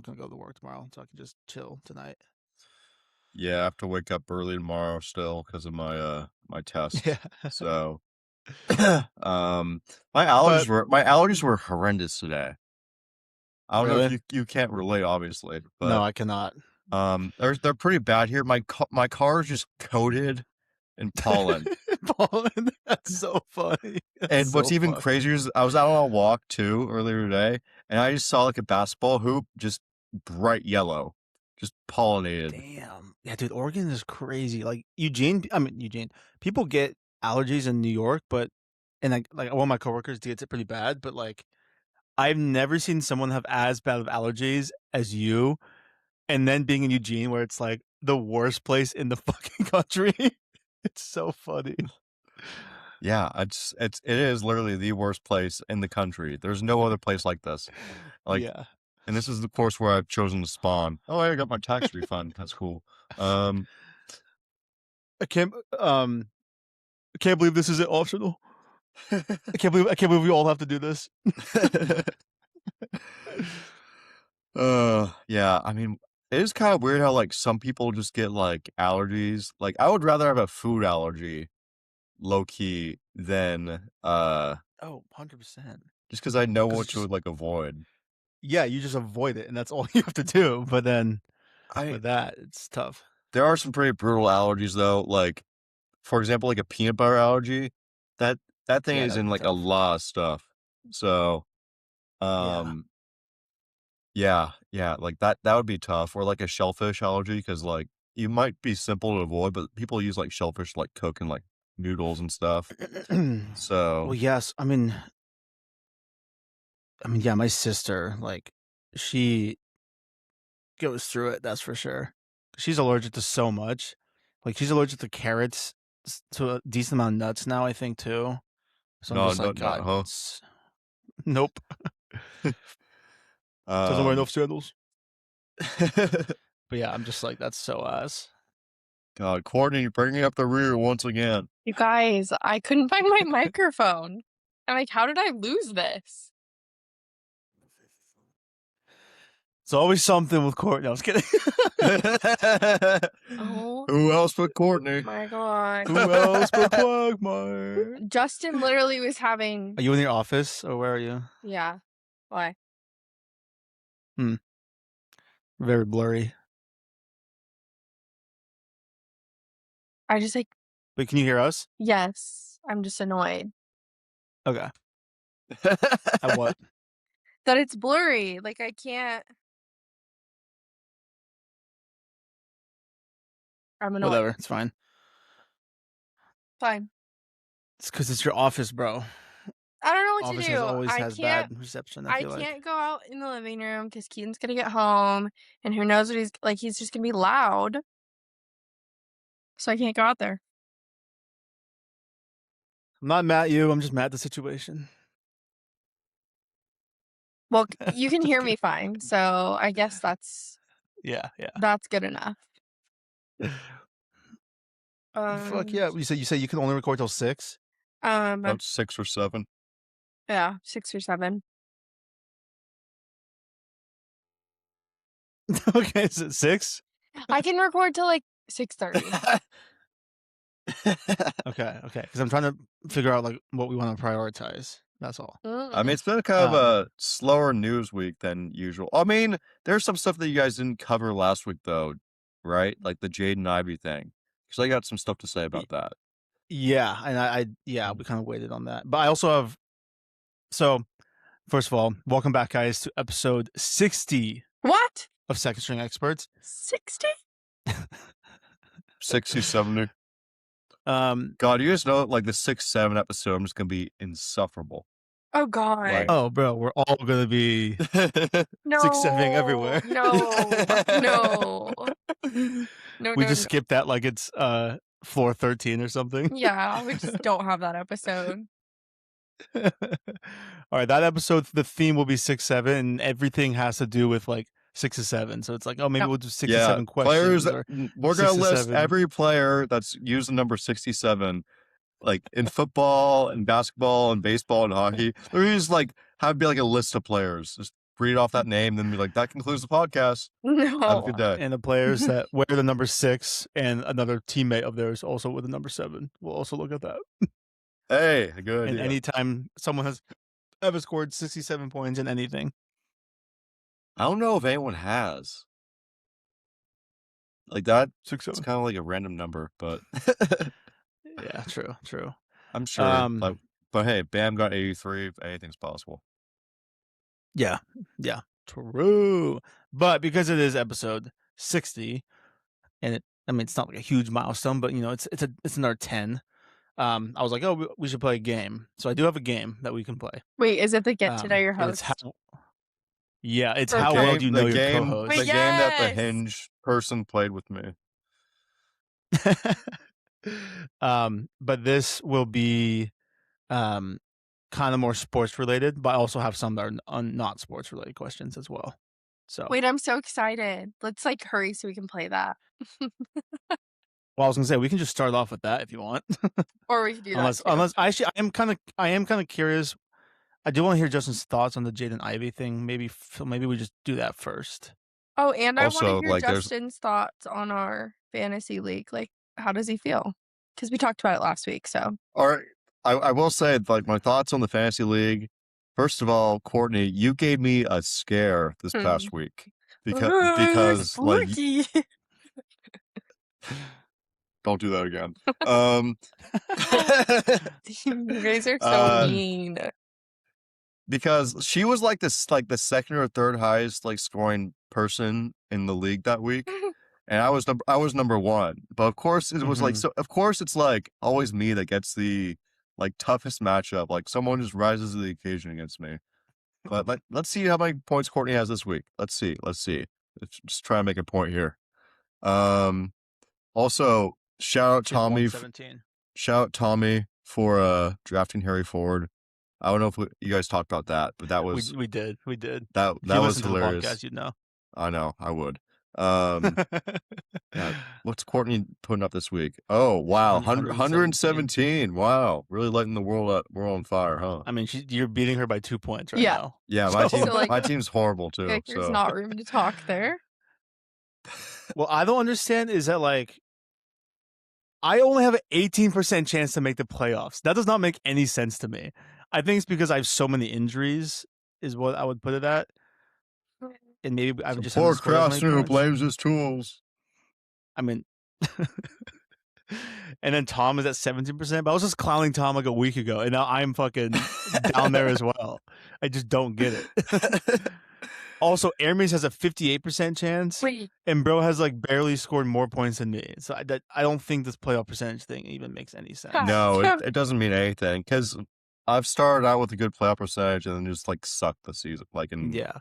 not gonna go to work tomorrow, so I can just chill tonight. Yeah, I have to wake up early tomorrow still because of my my test. Yeah. So, my allergies were horrendous today. I don't know if Really? you can't relate, obviously, No, but I cannot. they're pretty bad here. My car is just coated in pollen. Pollen. That's so funny. That's And what's so even funny. crazier is I was out on a walk too earlier today, and I just saw like a basketball hoop just bright yellow, just pollinated. Damn. Yeah, dude, Oregon is crazy. Like Eugene, people get allergies in New York, but like one of my coworkers gets it pretty bad, but like I've never seen someone have as bad of allergies as you. And then being in Eugene, where it's like the worst place in the fucking country. It's so funny. Yeah, it is literally the worst place in the country. There's no other place like this. Like, Yeah. and this is the course where I've chosen to spawn. Oh, I got my tax refund. That's cool. I can't believe this isn't optional. I can't believe we all have to do this. Yeah, I mean, it is kind of weird how like some people just get like allergies. Like, I would rather have a food allergy, low key, than Oh, 100%. just because I know 'Cause what it's to just- like avoid. Yeah, you just avoid it, and that's all you have to do. But then I with that, it's tough. There are some pretty brutal allergies though. Like, for example, like a peanut butter allergy. That thing Yeah, is that'd in be like a tough. lot of stuff. So, Yeah. yeah, like that would be tough. Or like a shellfish allergy, because like you might be simple to avoid, but people use like shellfish to, like cook in like noodles and stuff. Well, So, yes. I mean, yeah, my sister, like, she goes through it, that's for sure. She's allergic to so much. Like, she's allergic to carrots, to a decent amount of nuts now, I think, too. So I'm no, just like, not God, huh? nope. Doesn't wear enough Um, sandals. But yeah, I'm just like, that's so ass. God, Courtney, bringing up the rear once again. You guys, I couldn't find my microphone. I'm like, how did I lose this? It's always something with Courtney. I was kidding. Oh Who else but Courtney? my god. Who else but Quagmire? Justin literally was having... Are you in your office, or where are you? Yeah. Why? Very blurry. I just like... Wait, can you hear us? Yes. I'm just annoyed. Okay. At what? That it's blurry. Like, I can't... I'm annoyed. Whatever, it's fine. Fine. It's because it's your office, bro. I don't know what Office to do. always I has can't... bad reception, I I feel like. can't go out in the living room because Keaton's gonna get home, and who knows what he's... Like, he's just gonna be loud. So I can't go out there. I'm not mad at you. I'm just mad at the situation. Well, you can hear me fine, so I guess that's Yeah. good enough. Fuck yeah. You said you can only record till 6? About 6 or 7. Yeah, 6 or 7. Okay, is it 6? I can record till like 6:30. Okay. Because I'm trying to figure out like what we want to prioritize. That's all. I mean, it's been kind of a slower news week than usual. I mean, there's some stuff that you guys didn't cover last week, though, right? Like the Jaden Ivey thing. Because I got some stuff to say about that. Yeah, and we kind of waited on that. But I also have... So, first of all, welcome back, guys, to episode 60 What? of Second String Experts. 60? 60, 70. God, you guys know, like the 6-7 episode, I'm just gonna be insufferable. Oh God. Like... Oh, bro, we're all gonna be no. 6-7 everywhere. No. We just skipped that like it's floor 13 or something. Yeah, we just don't have that episode. All right, that episode, the theme will be 6-7, and everything has to do with like 6 to 7. So it's like, oh, maybe we'll do 6 to 7 questions. We're gonna list every player that's used the number 67, like in football and basketball and baseball and hockey. There's just like be like a list of players. Just read off that name, then be like, that concludes the podcast. No. Have a good day. And the players that wear the number 6 and another teammate of theirs also with the number 7. We'll also look at that. Hey, good And idea. anytime someone has ever scored 67 points in anything. I don't know if anyone has. Like that, 6, it's 7. kind of like a random number, but Yeah, true. I'm sure. But hey, Bam got 83. Anything's possible. Yeah, true. But because it is episode 60, and it's not like a huge milestone, but it's another 10. I was like, oh, we should play a game. So I do have a game that we can play. Wait, is it the get to know your and host? It's how well do you know your co-host? Wait, The game that the Hinge person played with me. But this will be kind of more sports related, but I also have some that are not sports related questions as well. So wait, I'm so excited. Let's like hurry so we can play that. Well, I was gonna say we can just start off with that if you want. Or we can do unless, that too. Unless I am kind of curious. I do want to hear Justin's thoughts on the Jaden Ivey thing. Maybe we just do that first. Oh, and I want Also, to hear like, Justin's thoughts on our fantasy league. Like, how does he feel? Because we talked about it last week. So, All right, I will say, like, my thoughts on the fantasy league. First of all, Courtney, you gave me a scare this past week because like, don't do that again. You guys are so mean. Because she was like this, like the second or third highest like scoring person in the league that week, and I was number 1. But of course it was like, so of course it's like always me that gets the like toughest matchup. Like someone just rises to the occasion against me. But let's see how many points Courtney has this week. Let's see. Let's just try and make a point here. Also shout out Tommy. Shout out Tommy for drafting Harry Ford. I don't know if you guys talked about that, but that was we did. That was hilarious. Podcast, you'd know. I know, I would. Yeah, what's Courtney putting up this week? Oh wow, 117. Wow, really lighting the world on fire, huh? I mean, you're beating her by 2 points right now. Yeah, my team's horrible too. Like, there's not room to talk there. Well, I don't understand is that like I only have an 18% chance to make the playoffs. That does not make any sense to me. I think it's because I have so many injuries, is what I would put it at. And maybe I would just poor Krasner who blames his tools. I mean, and then Tom is at 17%. But I was just clowning Tom like a week ago, and now I'm fucking down there as well. I just don't get it. Also, Hermes has a 58% chance. Wait. And bro has like barely scored more points than me. So I don't think this playoff percentage thing even makes any sense. No, it doesn't mean anything because I've started out with a good playoff percentage and then just like sucked the season. Like yeah.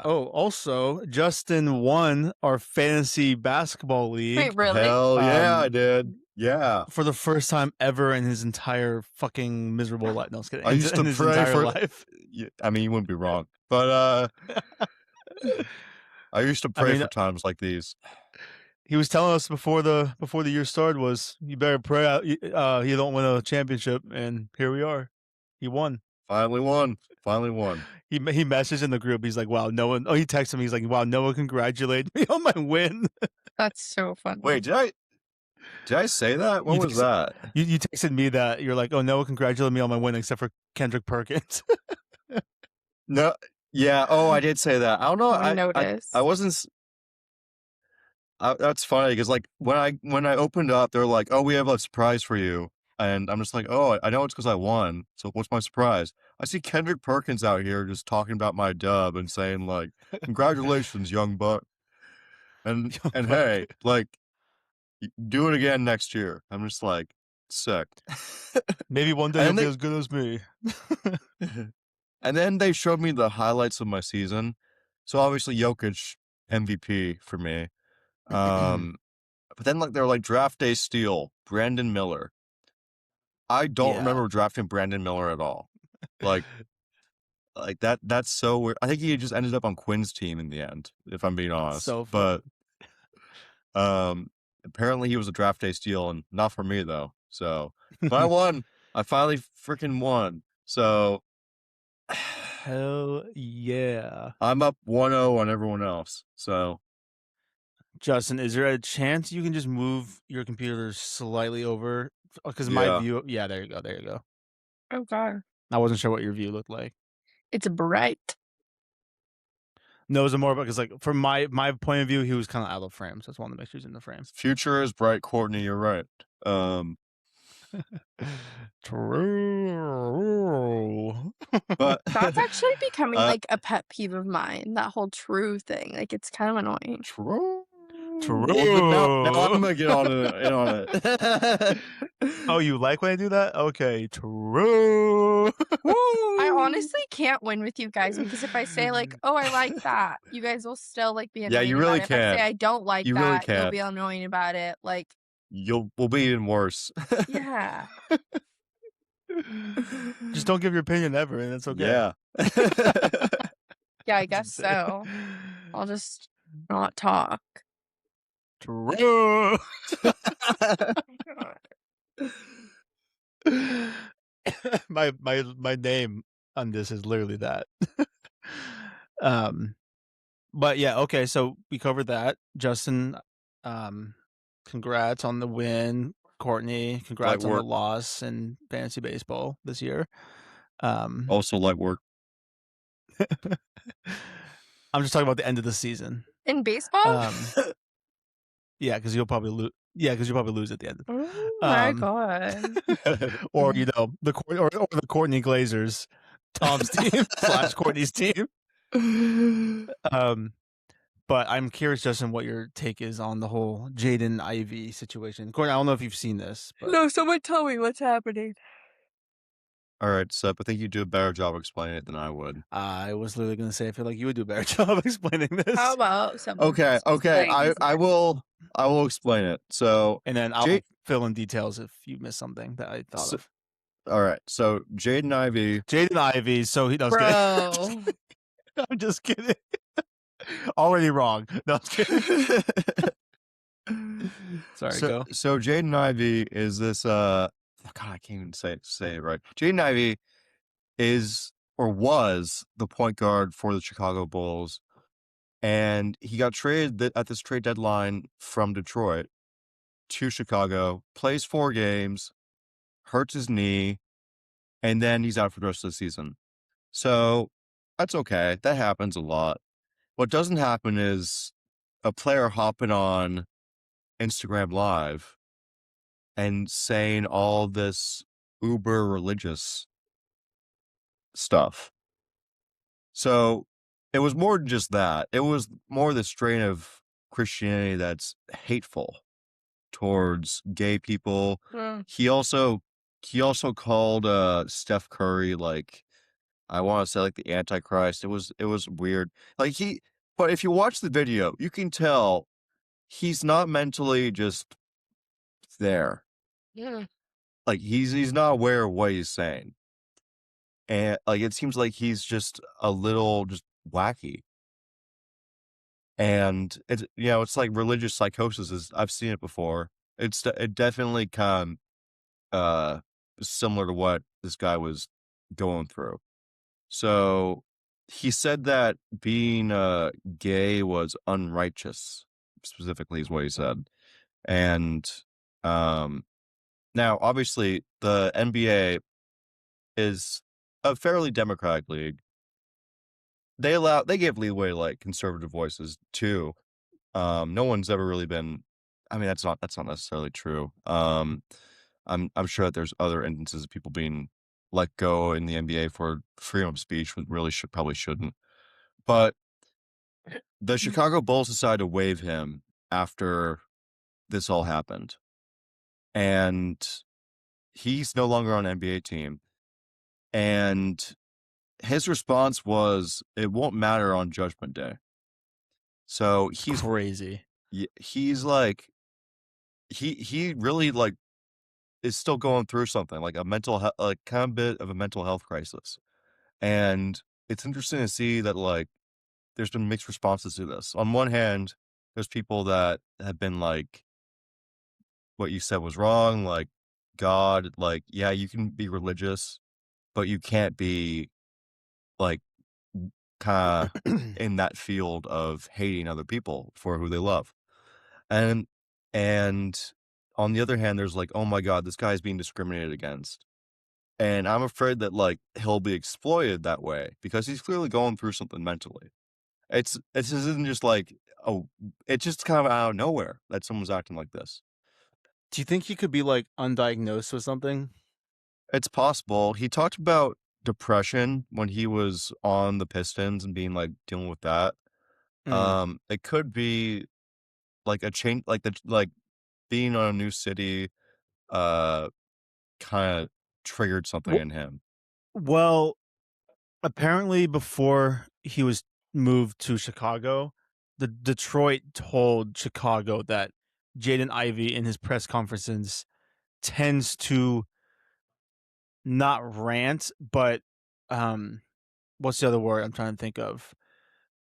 Oh, also, Justin won our fantasy basketball league. Wait, really? Hell yeah, I did. Yeah. For the first time ever in his entire fucking miserable life. No, I was kidding. I used to pray for life. I mean, you wouldn't be wrong, but I used to pray for times like these. He was telling us before the year started was you better pray you don't win a championship, and here we are. He won. Finally won. He messaged in the group. He's like, "Wow, Noah." Oh, he texted me. He's like, "Wow, Noah, congratulate me on my win." That's so funny. Wait, did I say that? When was that? You texted me that you're like, "Oh, Noah, congratulate me on my win," except for Kendrick Perkins. No, yeah. Oh, I did say that. I don't know. I noticed. I wasn't. That's funny because like when I opened up, they're like, "Oh, we have a surprise for you," and I'm just like, "Oh, I know it's because I won. So what's my surprise?" I see Kendrick Perkins out here just talking about my dub and saying like, "Congratulations, young buck," and hey, like, do it again next year. I'm just like, sick. Maybe one day you'll be as good as me. And then they showed me the highlights of my season. So obviously Jokic MVP for me. But then like they're like draft day steal, Brandon Miller. I don't remember drafting Brandon Miller at all. Like that's so weird. I think he just ended up on Quinn's team in the end, if I'm being honest. So fun. But apparently he was a draft day steal, and not for me though. So but I won. I finally freaking won. So Hell yeah. I'm up 1-0 on everyone else. So Justin, is there a chance you can just move your computer slightly over? Because my yeah. view, yeah, there you go, there you go. Oh god. I wasn't sure what your view looked like. It's bright. No, it was more about because like from my point of view, he was kind of out of frame, so I just wanted to make sure he's in the frame. Future is bright, Courtney. You're right. True. But That's actually becoming like a pet peeve of mine. That whole true thing. Like it's kind of annoying. true. True. Well, now I'm gonna get in on it. Oh, you like when I do that? Okay, true. I honestly can't win with you guys because if I say like, "Oh, I like that," you guys will still like be Yeah, annoying you about really it. If I can't. say I don't like You really that, you'll be can't. annoying about it. Like, We'll be even worse. yeah. Just don't give your opinion ever, and it's okay. Yeah. Yeah, I guess so. I'll just not talk. True. my name on this is literally that. But yeah, okay, so we covered that. Justin, congrats on the win. Courtney, congrats on the loss in fantasy baseball this year. Also light work. I'm just talking about the end of the season. In baseball? Yeah, because you'll probably lose. Yeah, because you'll probably lose at the end. Oh my god. Or the Courtney Glazers, Tom's team / Courtney's team. But I'm curious, Justin, what your take is on the whole Jaden Ivey situation. Courtney, I don't know if you've seen this, but No, someone tell me what's happening. All right, Sep, I think you do a better job explaining it than I would. I was literally going to say I feel like you would do a better job explaining this. How about someone? Okay. I will explain it. So, and then I'll fill in details if you missed something that I thought of. All right. So Jaden Ivey. So he does. Bro. I'm just kidding. Already wrong. No, I'm kidding. Sorry, go. So Jaden Ivey is this God, I can't even say it right. Jaden Ivey is or was the point guard for the Chicago Bulls, and he got traded at this trade deadline from Detroit to Chicago, plays 4 games, hurts his knee, and then he's out for the rest of the season. So that's okay. That happens a lot. What doesn't happen is a player hopping on Instagram Live and saying all this uber religious stuff. So it was more than just that. It was more the strain of Christianity that's hateful towards gay people. He also called Steph Curry like, I want to say like the Antichrist. It was weird. Like but if you watch the video, you can tell he's not mentally just there. Yeah. Like he's not aware of what he's saying. And like it seems like he's just a little just wacky. And it's it's like religious psychosis. I've seen it before. It definitely kind of similar to what this guy was going through. So he said that being gay was unrighteous, specifically is what he said. And now obviously the NBA is a fairly democratic league. They give leeway to like conservative voices too. No one's ever really been, I mean that's not necessarily true. I'm sure that there's other instances of people being let go in the NBA for freedom of speech when really probably shouldn't. But the Chicago Bulls decided to waive him after this all happened. And he's no longer on an NBA team. And his response was, it won't matter on Judgment Day. So he's crazy. He's like, he really like is still going through something like a like kind of bit of a mental health crisis. And it's interesting to see that like there's been mixed responses to this. On one hand, there's people that have been like, what you said was wrong. Like God, like, yeah, you can be religious, but you can't be like kind of in that field of hating other people for who they love. And and on the other hand, there's like, oh my God, this guy's being discriminated against. And I'm afraid that like he'll be exploited that way because he's clearly going through something mentally. This isn't just like, oh, it's just kind of out of nowhere that someone's acting like this. Do you think he could be like undiagnosed with something? It's possible. He talked about depression when he was on the Pistons and being like dealing with that. Mm. It could be like a change, like being on a new city, uh, kind of triggered something W- in him. Well, apparently before he was moved to Chicago, the Detroit told Chicago that Jaden Ivey in his press conferences tends to not rant, but um what's the other word I'm trying to think of?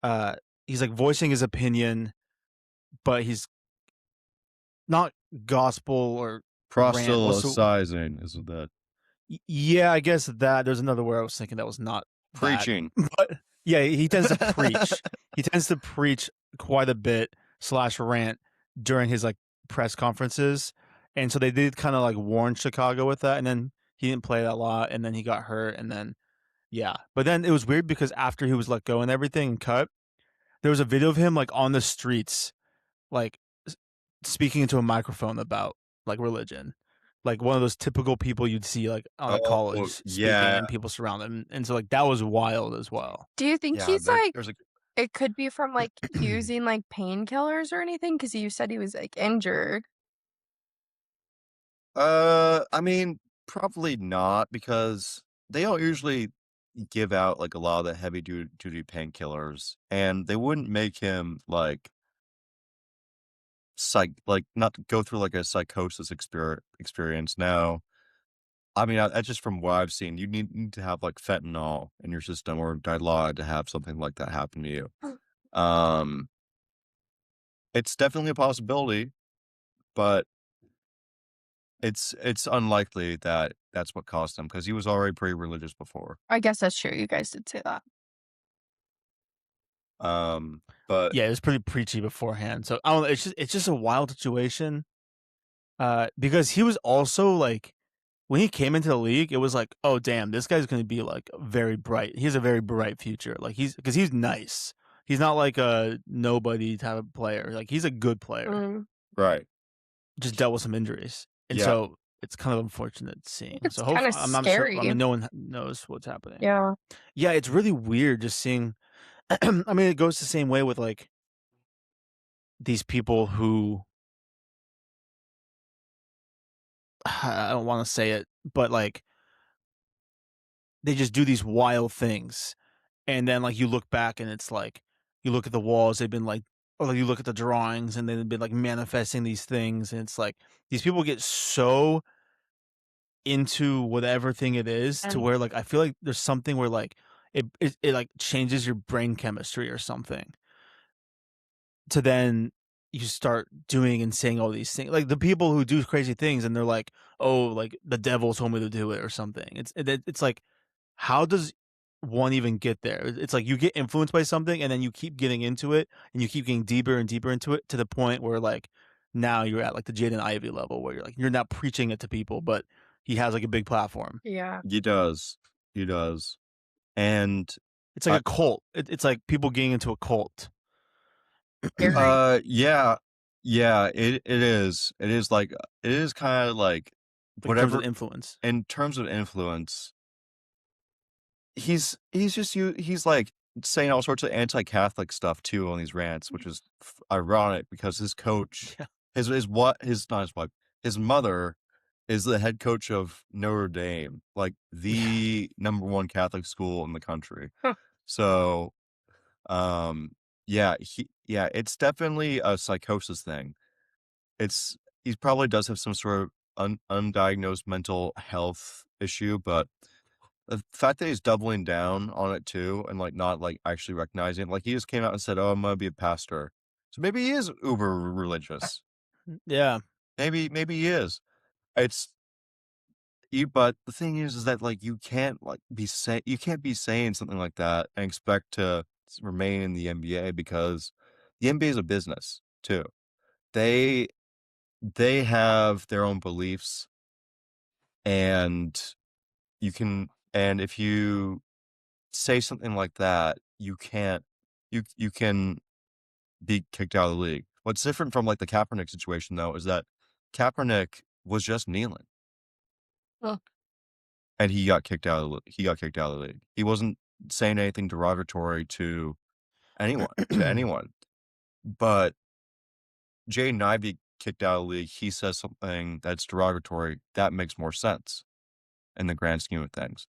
Uh he's like voicing his opinion, but he's not gospel or rant. What's the Proselytizing is that yeah, I guess that there's another word I was thinking that was not that. preaching. But yeah, he tends to preach. He tends to preach quite a bit slash rant during his like press conferences. And so they did kind of like warn Chicago with that. And then he didn't play that a lot. And then he got hurt. And then, yeah. But then it was weird because after he was let go and everything and cut, there was a video of him like on the streets, like speaking into a microphone about like religion, like one of those typical people you'd see like on a Oh college speaking yeah, and people surround him, and so like that was wild as well. Do you think yeah. he's like There's a it could be from like using like painkillers or anything? Because you said he was like injured. I mean, probably not because they don't usually give out like a lot of the heavy duty painkillers, and they wouldn't make him like like not go through like a psychosis experience. No, I mean that's just from what I've seen. You need to have like fentanyl in your system or dilaudid to have something like that happen to you. Um, it's definitely a possibility, but it's unlikely that that's what caused him because he was already pretty religious before. I guess that's true. You guys did say that. But Yeah, it was pretty preachy beforehand. So I don't know, it's just a wild situation. Because he was also like when he came into the league, it was like, oh damn, this guy's gonna be like very bright. He has a very bright future. Like he's nice. He's not like a nobody type of player. Like he's a good player. Mm. right, Just dealt with some injuries, and yeah, so it's kind of unfortunate seeing. It's So kind hopefully, of I'm not sure. I scary. mean, no one knows what's happening. Yeah. Yeah, it's really weird just seeing. I mean, it goes the same way with like these people who I don't want to say it, but like they just do these wild things, and then like you look back and it's like you look at the walls, they've been like, or like you look at the drawings and they've been like manifesting these things, and it's like these people get so into whatever thing it is to And where like I feel like there's something where like it like changes your brain chemistry or something to then you start doing and saying all these things like the people who do crazy things and they're like, oh, like the devil told me to do it or something. It's like how does one even get there? It's like you get influenced by something and then you keep getting into it and you keep getting deeper and deeper into it to the point where like now you're at like the Jaden Ivey level where you're like you're not preaching it to people, but he has like a big platform. yeah. he does, he does, and It's like I, a cult. It's like people getting into a cult. Scary. yeah, yeah, it is like it is kind of like Like in terms of whatever influence. in terms of influence. He's just he's like saying all sorts of anti-Catholic stuff too on these rants, which is ironic because his coach, Yeah. his what his not his wife, his mother is the head coach of Notre Dame, like Yeah. the number one Catholic school in the country. Huh. So, yeah, it's definitely a psychosis thing. He probably does have some sort of undiagnosed mental health issue, but the fact that he's doubling down on it too and, like, not, like, actually recognizing it, like, he just came out and said, "Oh, I'm gonna be a pastor." So maybe he is uber religious. Yeah. Maybe he is. It's But the thing is that like you can't be saying something like that and expect to remain in the NBA because the NBA is a business too. They they have their own beliefs, and and if you say something like that, you can be kicked out of the league. What's different from like the Kaepernick situation though is that Kaepernick was just kneeling Well, and he got kicked out of the league. He wasn't saying anything derogatory to anyone. But Jaden Ivey kicked out of the league, he says something that's derogatory, that makes more sense in the grand scheme of things.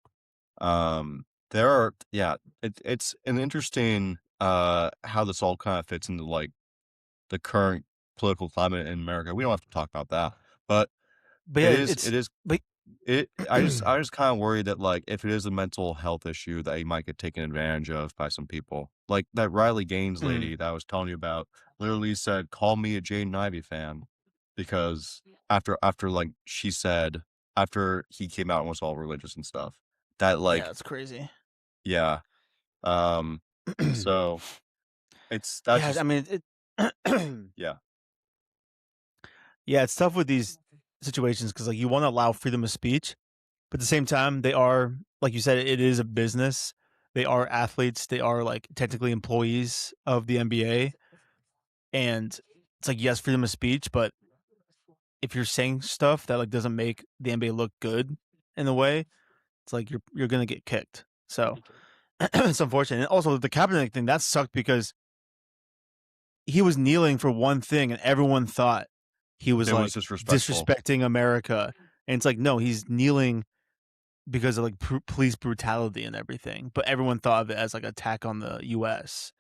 There are it's an interesting how this all kind of fits into like the current political climate in America. We don't have to talk about that, but But it yeah, is it's but I just kind of worry that like if it is a mental health issue that he might get taken advantage of by some people. Like that Riley Gaines mm, lady that I was telling you about literally said, "Call me a Jaden Ivey fan," because after like she said after he came out and was all religious and stuff. That yeah, like it's crazy. yeah. Um so that's Yeah, I just mean yeah. yeah, it's tough with these situations because like you want to allow freedom of speech, but at the same time, they are like you said, it is a business. They are athletes. They are like technically employees of the NBA, and it's like yes, freedom of speech, but if you're saying stuff that like doesn't make the NBA look good in a way, it's like you're gonna get kicked. So it's unfortunate. And also the Kaepernick thing that sucked because he was kneeling for one thing, and everyone thought he was It was like disrespectful. disrespecting America, and it's like no, he's kneeling because of like police brutality and everything. But everyone thought of it as like attack on the U.S.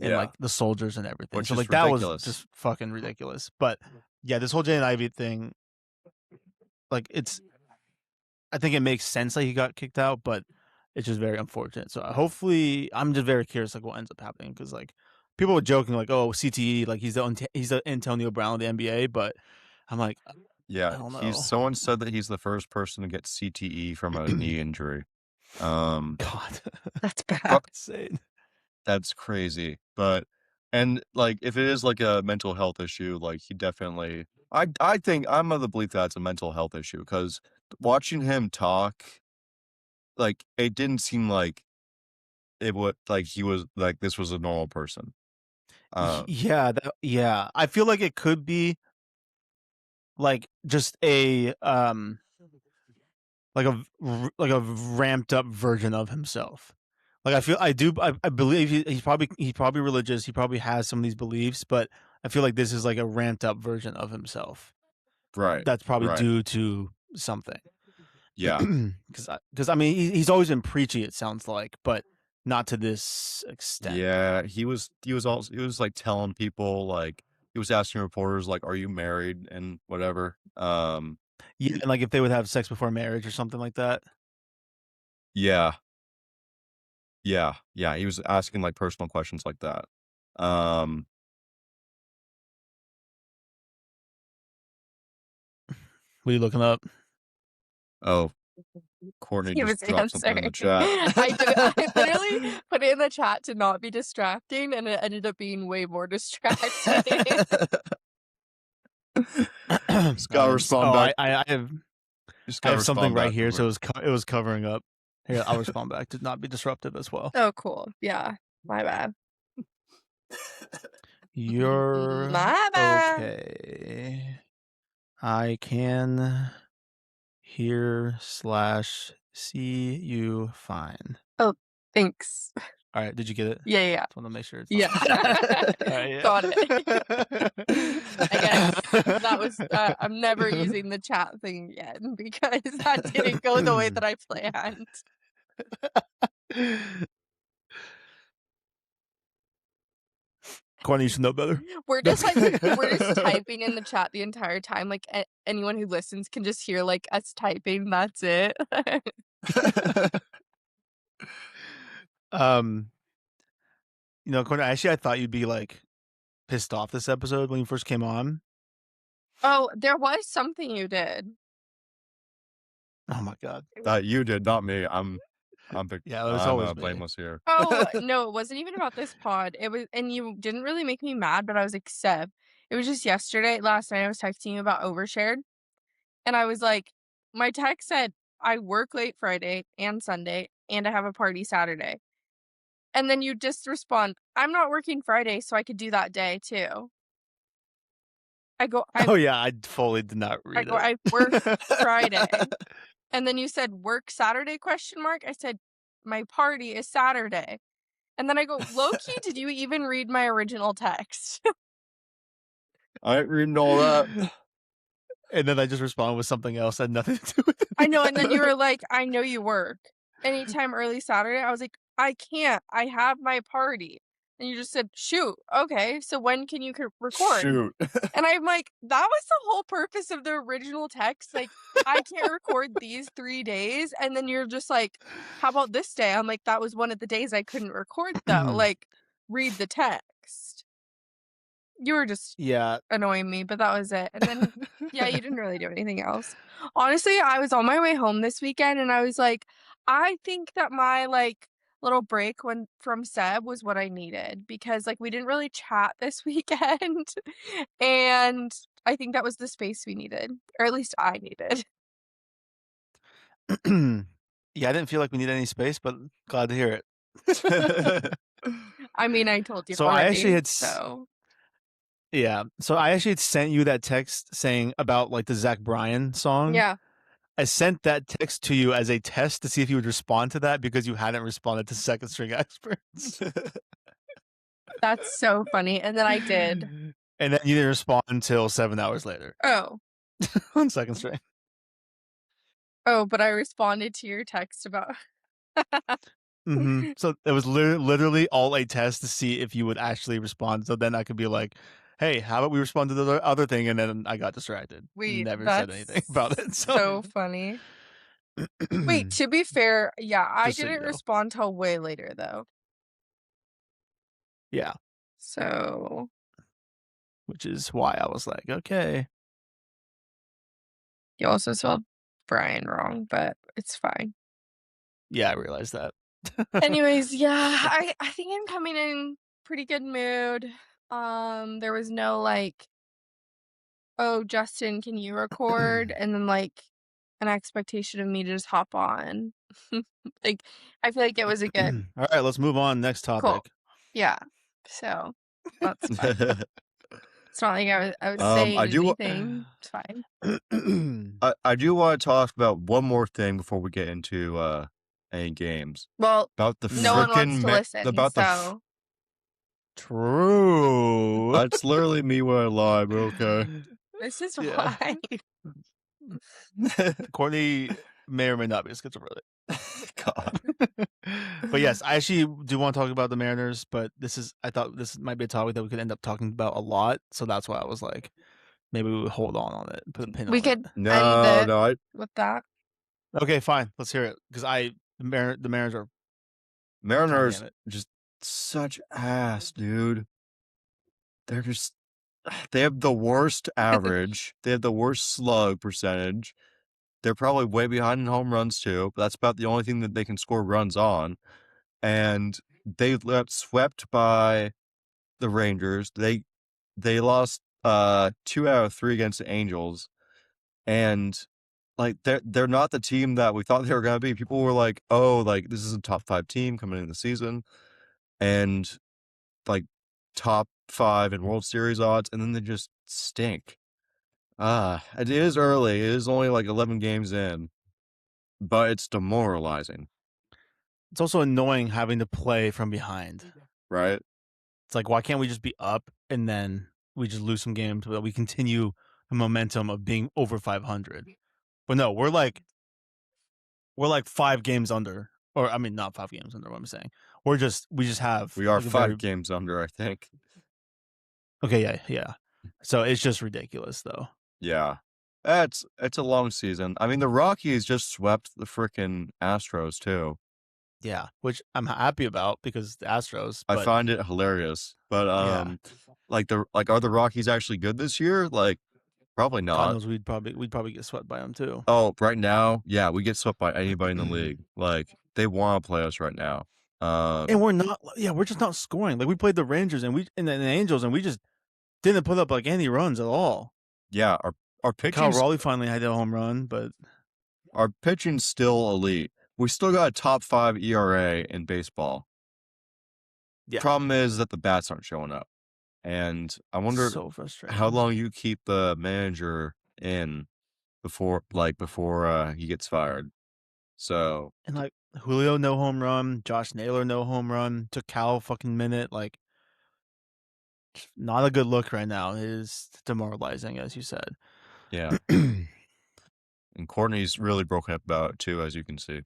and Yeah. like the soldiers and everything. Which So is like that was ridiculous. just fucking ridiculous. But yeah, this whole Jaden Ivey thing, like it's I think it makes sense that he got kicked out, but it's just very unfortunate. So hopefully, I'm just very curious like what ends up happening because like people were joking like, oh, CTE, like he's the Antonio Brown of the NBA, but I'm like, I Yeah, don't he's know. someone said that he's the first person to get CTE from a knee injury. Um, God, that's bad. but insane. that's crazy. But and like if it is like a mental health issue, like he definitely I think I'm of the belief that it's a mental health issue because watching him talk, like it didn't seem like it would like he was like this was a normal person. Yeah, yeah. I feel like it could be like just a like a ramped up version of himself. Like I believe he's probably religious. He probably has some of these beliefs, but I feel like this is like a ramped up version of himself. Right, That's probably right. due to something. Yeah. Because I mean he's always been preachy. It sounds like, but not to this extent. Yeah, he was like telling people like he was asking reporters like, "Are you married?" and whatever. Yeah, and like if they would have sex before marriage or something like that. Yeah, yeah. He was asking like personal questions like that. Um, What are you looking up? oh, Courtney He was just dropped something in the answering. chat. I literally put it in the chat to not be distracting, and it ended up being way more distracting. Just gotta respond Oh, back. Just I gotta have something respond right back here, to so her. it was covering up. Here, I'll respond back to not be disruptive as well. Oh, cool. Yeah, my bad. You're My bad. okay. I can hear slash see you fine. Oh, thanks. All right, did you get it? Yeah, yeah, Just want to make sure it's yeah. all right. Yeah. Got it. Again, that was I'm never using the chat thing again because that didn't go the way that I planned. Courtney, you should know better. We're just typing in the chat the entire time. Like anyone who listens can just hear like us typing. That's it. um, Courtney, actually, I thought you'd be like pissed off this episode when you first came on. Oh, there was something you did. Oh my god. That you did, not me. I'm Yeah, it was always me. blameless here. Oh, no, it wasn't even about this pod. It was, and you didn't really make me mad, but I was like, Seb, it was just last night I was texting you about Overshared, and I was like, my text said, I work late Friday and Sunday, and I have a party Saturday. And then you just respond, I'm not working Friday, so I could do that day too. I go, Oh yeah, I fully did not read it. I work Friday. And then you said work Saturday question mark. I said my party is Saturday. And then I go, low-key, did you even read my original text? I ain't reading all that. And then I just responded with something else that had nothing to do with it. I know, and then you were like, I know you work anytime early Saturday. I was like, I can't. I have my party. And you just said, shoot, okay, so when can you record? Shoot. And I'm like, that was the whole purpose of the original text. Like, I can't record these 3 days. And then you're just like, how about this day? I'm like, that was one of the days I couldn't record, though. Like, read the text. You were just Yeah. annoying me, but that was it. And then, yeah, you didn't really do anything else. Honestly, I was on my way home this weekend, and I was like, I think that my, like, little break from Seb was what I needed, because, like, we didn't really chat this weekend, and I think that was the space we needed, or at least I needed. Yeah, I didn't feel like we needed any space, but glad to hear it. I mean, I told you So already, I actually had yeah. So I actually had sent you that text saying about like the Zach Bryan song. Yeah. I sent that text to you as a test to see if you would respond to that because you hadn't responded to Second String Experts. That's so funny. And then I did. And then you didn't respond until 7 hours later Oh. on Second String. Oh, but I responded to your text about So it was literally all a test to see if you would actually respond. So then I could be like, hey, how about we respond to the other thing? And then I got distracted. Wait, Never said anything about it. So funny. Wait, to be fair, yeah, I Just so you didn't know. respond till way later, though. Yeah. So, Which is why I was like, okay. you also spelled Brian wrong, but it's fine. Yeah, I realized that. Anyways, yeah, I think I'm coming in pretty good mood. There was no like, oh, Justin, can you record? And then like an expectation of me to just hop on. Like, I feel like it was a good. All right, let's move on. Next topic. Cool. Yeah. So that's fine. It's not like I was saying anything. It's fine. I do want to talk about one more thing before we get into any games. Well, about the no one wants to listen. about so True. That's literally me when I lie, but okay. this is Yeah. why. Courtney may or may not be schizophrenic. God. But yes, I actually do want to talk about the Mariners, but I thought this might be a topic that we could end up talking about a lot, so that's why I was like, maybe we would hold on it, put a pin We on could it. No, with that. Okay, fine, let's hear it because the Mariners are Mariners damn it. just such ass, dude. They're just they have the worst average. They have the worst slug percentage. They're probably way behind in home runs too, but that's about the only thing that they can score runs on. And they got swept by the Rangers. They lost 2 out of 3 against the Angels. And like they're not the team that we thought they were gonna be. People were like, oh, like this is a top 5 team coming into the season. And like top 5 in World Series odds, and then they just stink. It is early. It is only like 11 games in, but it's demoralizing. It's also annoying having to play from behind. Right? It's like, why can't we just be up and then we just lose some games, but we continue the momentum of being over 500? But no, we're like 5 games under, or I mean, not 5 games under. What I'm saying, we just have. We are like 5 games under, I think. Okay, yeah. So it's just ridiculous, though. Yeah, it's a long season. I mean, the Rockies just swept the freaking Astros too. Yeah, which I'm happy about because the Astros. I find it hilarious, but Yeah. are the Rockies actually good this year? Like, Probably God not. knows we'd probably get swept by them too. Oh, right now, yeah, we get swept by anybody in the league. Like they want to play us right now. And we're not. Yeah, we're just not scoring. Like we played the Rangers and the Angels, and we just didn't put up like any runs at all. Yeah, our Kyle pitching Raleigh finally had a home run, but our pitching's still elite. We still got a top 5 ERA in baseball. yeah, Problem is that the bats aren't showing up. And I wonder so frustrating. how long you keep the manager in before he gets fired. So And like Julio, no home run. Josh Naylor, no home run. Took Cal a fucking minute. Like, not a good look right now. It is demoralizing, as you said. yeah. And Courtney's really broken up about it too, as you can see.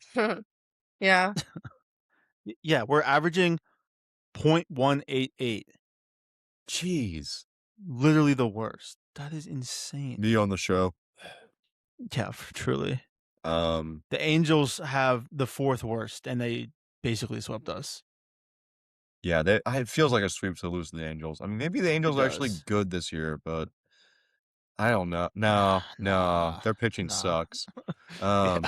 Yeah. Yeah, we're averaging 0.188. Jeez. Literally the worst. That is insane. Me on the show. Yeah, truly. Um, The Angels have the 4th worst, and they basically swept us. yeah, it feels like a sweep to lose to the Angels. I mean, maybe the Angels are actually does. good this year, but I don't know. No, their pitching sucks. Yeah.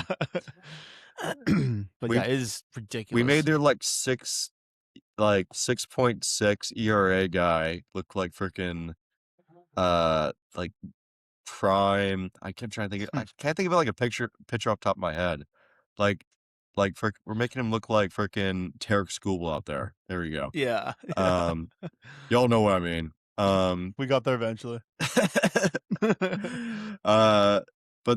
But We- yeah, it is ridiculous. We made their 6.6 ERA guy look like freaking like prime. I can't think of like a picture off the top of my head. Like we're making him look like freaking Tarek School out there. There we go. Yeah. Y'all know what I mean. We got there eventually. But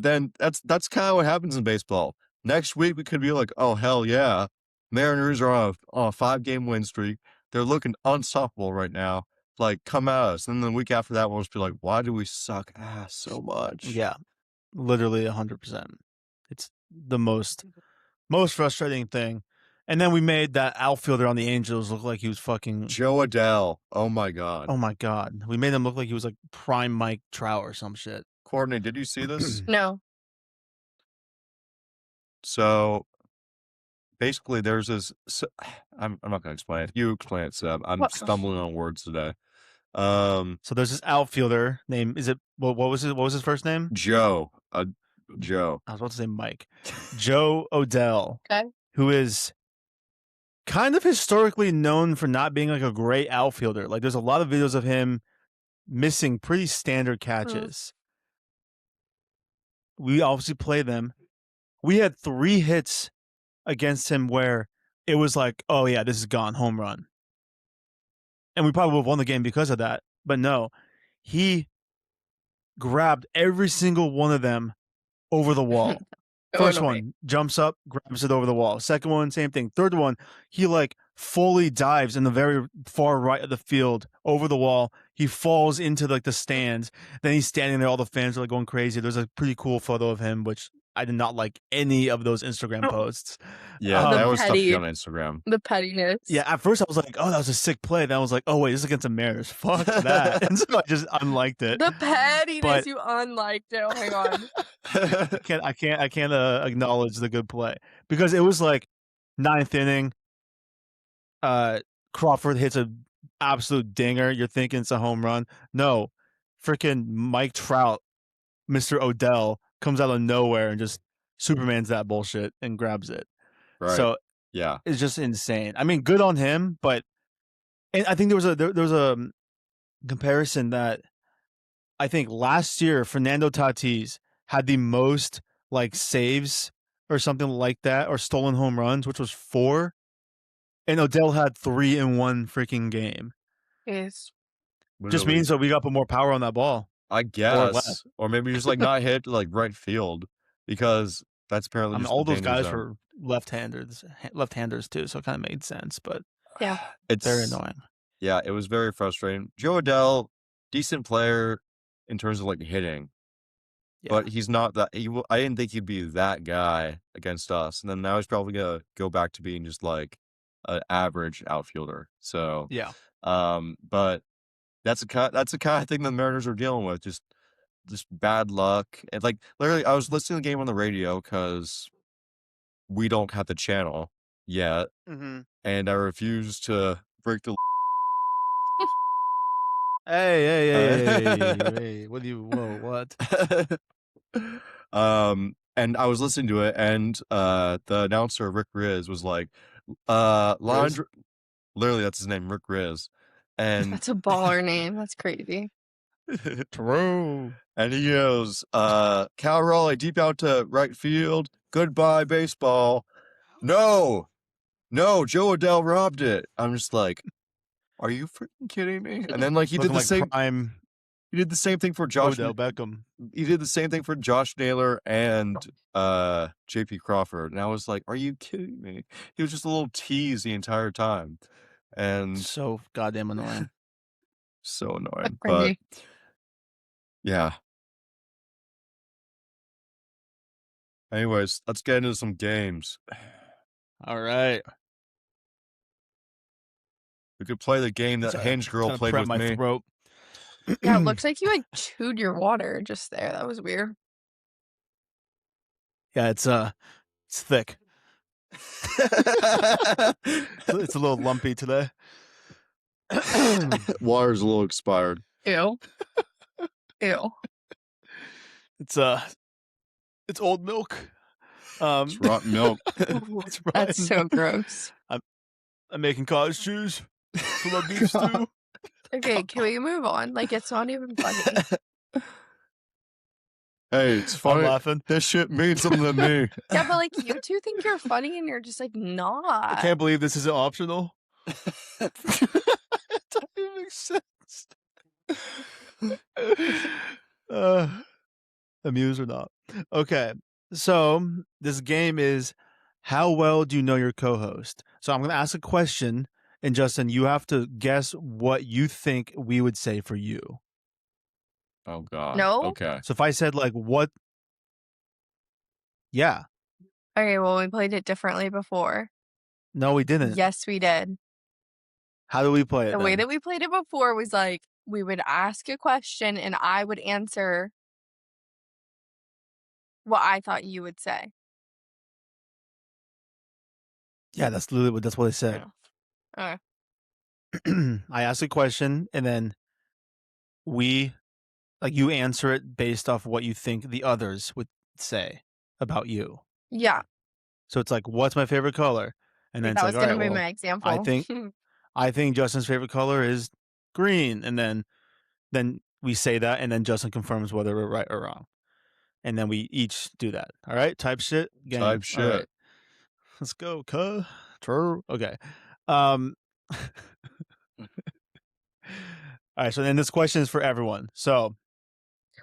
then that's kind of what happens in baseball. Next week we could be like, oh hell yeah, Mariners are on a 5-game win streak. They're looking unstoppable right now. Like, come at us. And then the week after that, we'll just be like, why do we suck ass so much? Yeah, literally 100%. It's the most frustrating thing. And then we made that outfielder on the Angels look like he was fucking Joe Adell. Oh my god. Oh my god. We made him look like he was like prime Mike Trout or some shit. Courtney, did you see this? No. So basically, there's this. I'm not gonna explain it. You explain it, Seb. I'm stumbling on words today. So there's this outfielder named what was his first name? Joe. Joe. I was about to say Mike. Joe Odell. Okay. Who is kind of historically known for not being like a great outfielder. Like there's a lot of videos of him missing pretty standard catches. We obviously play them. We had 3 hits against him where it was like, oh yeah, this is gone, home run. And we probably would have won the game because of that. But no, he grabbed every single one of them over the wall. First one jumps up, grabs it over the wall. Second one, same thing. Third one, he like fully dives in the very far right of the field over the wall. He falls into like the stands. Then he's standing there. All the fans are like going crazy. There's a pretty cool photo of him, which I did not like any of those Instagram posts. Yeah, that was stuff on Instagram. The pettiness. Yeah, at first I was like, oh, that was a sick play. Then I was like, oh, wait, this is against the Mariners. Fuck that. And so I just unliked it. The pettiness, you unliked it. Oh my god. I can't acknowledge the good play because it was like 9th inning. Crawford hits an absolute dinger. You're thinking it's a home run. No, freaking Mike Trout, Mr. Odell, comes out of nowhere and just Superman's that bullshit and grabs it. Right. So yeah, it's just insane. I mean, good on him, but and I think there was a comparison that I think last year Fernando Tatis had the most like saves or something like that or stolen home runs, which was 4. And Odell had 3 in one freaking game. Yes. Just means that we got to put more power on that ball. I guess. Or maybe just like not hit like right field because that's apparently just all those guys were left-handers too, so it kind of made sense, but yeah, it's very annoying. Yeah, it was very frustrating. Joe Adell, decent player in terms of like hitting. Yeah. But he's not that. I didn't think he'd be that guy against us, and then now he's probably gonna go back to being just like an average outfielder. So yeah, but that's the kind of thing the Mariners are dealing with. Just bad luck, and like literally, I was listening to the game on the radio because we don't have the channel yet, and I refuse to break the Hey, what do you? Whoa, what? And I was listening to it, and the announcer Rick Riz was like, Riz? laundry. Literally, that's his name, Rick Riz. And That's a baller name. That's crazy. True. And he goes, Cal Raleigh deep out to right field. Goodbye, baseball. No, Joe Adele robbed it. I'm just like, are you freaking kidding me? And then like he did Looking the like same. prime He did the same thing for Josh. Odell Beckham. He did the same thing for Josh Naylor and J.P. Crawford. And I was like, are you kidding me? He was just a little tease the entire time, and So goddamn annoying. so annoying. But Crazy. yeah. Anyways, let's get into some games. All right. We could play the game that Sorry, Hinge Girl trying to played prep with my me. throat. Yeah, it looks like you like chewed your water just there. That was weird. Yeah, it's thick. It's a little lumpy today. Water's a little expired. Ew. Ew. It's old milk. It's rotten milk. It's That's rotten so milk. gross. I'm making cottage cheese for my beef stew. Okay, can we move on? Like, it's not even funny. Hey, it's I'm funny. laughing. This shit means something to me. Yeah, but like, you two think you're funny and you're just like, I not. can't believe this isn't optional. It doesn't even make sense. Amused or not. Okay, so this game is how well do you know your co-host? So I'm going to ask a question, and Justin, you have to guess what you think we would say for you. Oh God. No? Okay. So if I said like what? Yeah. Okay, well, we played it differently before. No, we didn't. Yes, we did. How do we play it The way then? that we played it before was like, we would ask a question and I would answer what I thought you would say. Yeah, that's literally what I said. Okay. I ask a question and then you answer it based off what you think the others would say about you. Yeah. So it's like, what's my favorite color? And then That it's was like, all going right, to be well, my example. I think Justin's favorite color is green. And then we say that, and then Justin confirms whether we're right or wrong. And then we each do that. All right? Type shit game. Type shit. All right. Let's go, cuh. True. Okay. All right, so then this question is for everyone. So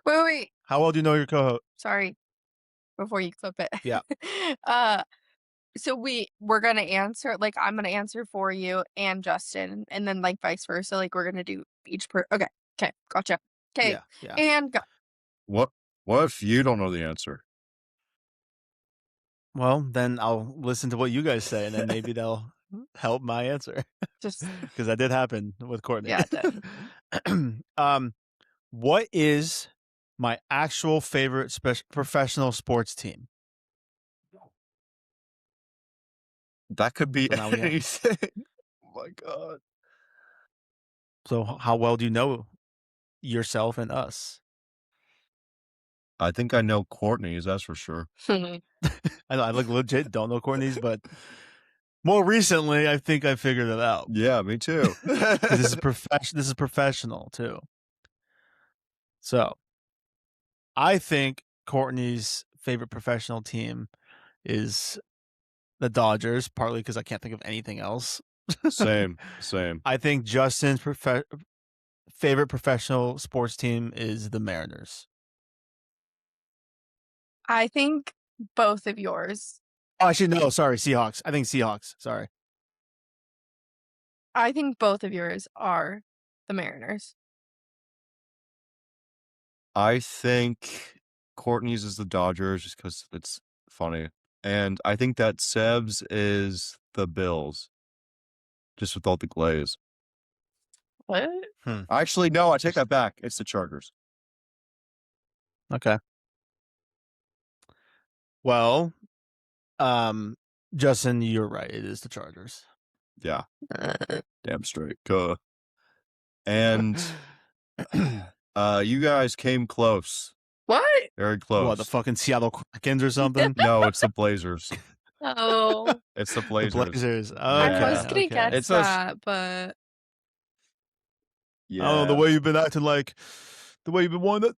Wait. how well do you know your co-host? Sorry. Before you clip it. Yeah. So we're gonna answer, like, I'm gonna answer for you and Justin, and then like vice versa. Like, we're gonna do each okay, gotcha. Okay. Yeah. And go. What if you don't know the answer? Well, then I'll listen to what you guys say, and then maybe they'll help my answer. Just Because that did happen with Courtney. Yeah, it did. What is my actual favorite professional sports team? That could be So now we have- anything. Oh my God. So how well do you know yourself and us? I think I know Courtney's, that's for sure. I know I legit don't know Courtney's, but more recently I think I figured it out. Yeah, me too. This is professional too. So I think Courtney's favorite professional team is the Dodgers, partly because I can't think of anything else. Same. I think Justin's favorite professional sports team is the Mariners. I think both of yours. Oh, actually, no, sorry, Seahawks. I think Seahawks. Sorry. I think both of yours are the Mariners. I think Courtney's is the Dodgers just because it's funny. And I think that Seb's is the Bills. Just with all the glaze. What? Actually, no, I take that back. It's the Chargers. Okay. Well, Justin, you're right. It is the Chargers. Yeah. Damn straight. And You guys came close. What? Very close. What, the fucking Seattle Krakens or something? No, it's the Blazers. Oh, It's the The Blazers. Blazers. Okay, I was gonna okay. guess It's that, but Yeah. I don't know, the way you've been acting, like the way you've been wanting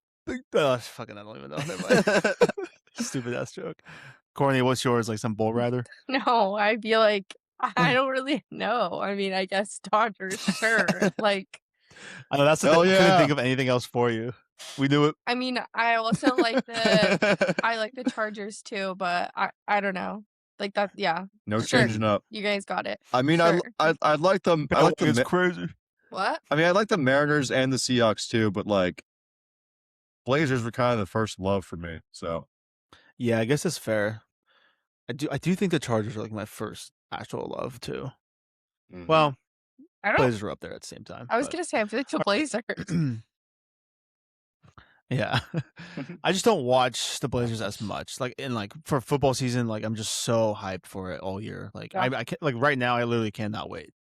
that fucking, I don't even know. Never mind. Stupid ass joke. Courtney, what's yours? Like some bull rider? no, I'd be like, I don't really know. I mean, I guess Dodgers, sure. Like, I know that's the Hell thing. I couldn't yeah. think of anything else for you. We knew it. I mean, I also like the Chargers too, but I don't know. Like that, yeah. No Sure. changing up. You guys got it. I mean, Sure. I like them. I like It's the. crazy. What? I mean, I like the Mariners and the Seahawks too, but like, Blazers were kind of the first love for me. So Yeah, I guess it's fair. I do think the Chargers are like my first actual love too. Well, I don't. Blazers are up there at the same time. I was but- gonna say I feel like the Blazers. Yeah. I just don't watch the Blazers as much. Like for football season, like I'm just so hyped for it all year. Like Yeah. I can't, like right now I literally cannot wait.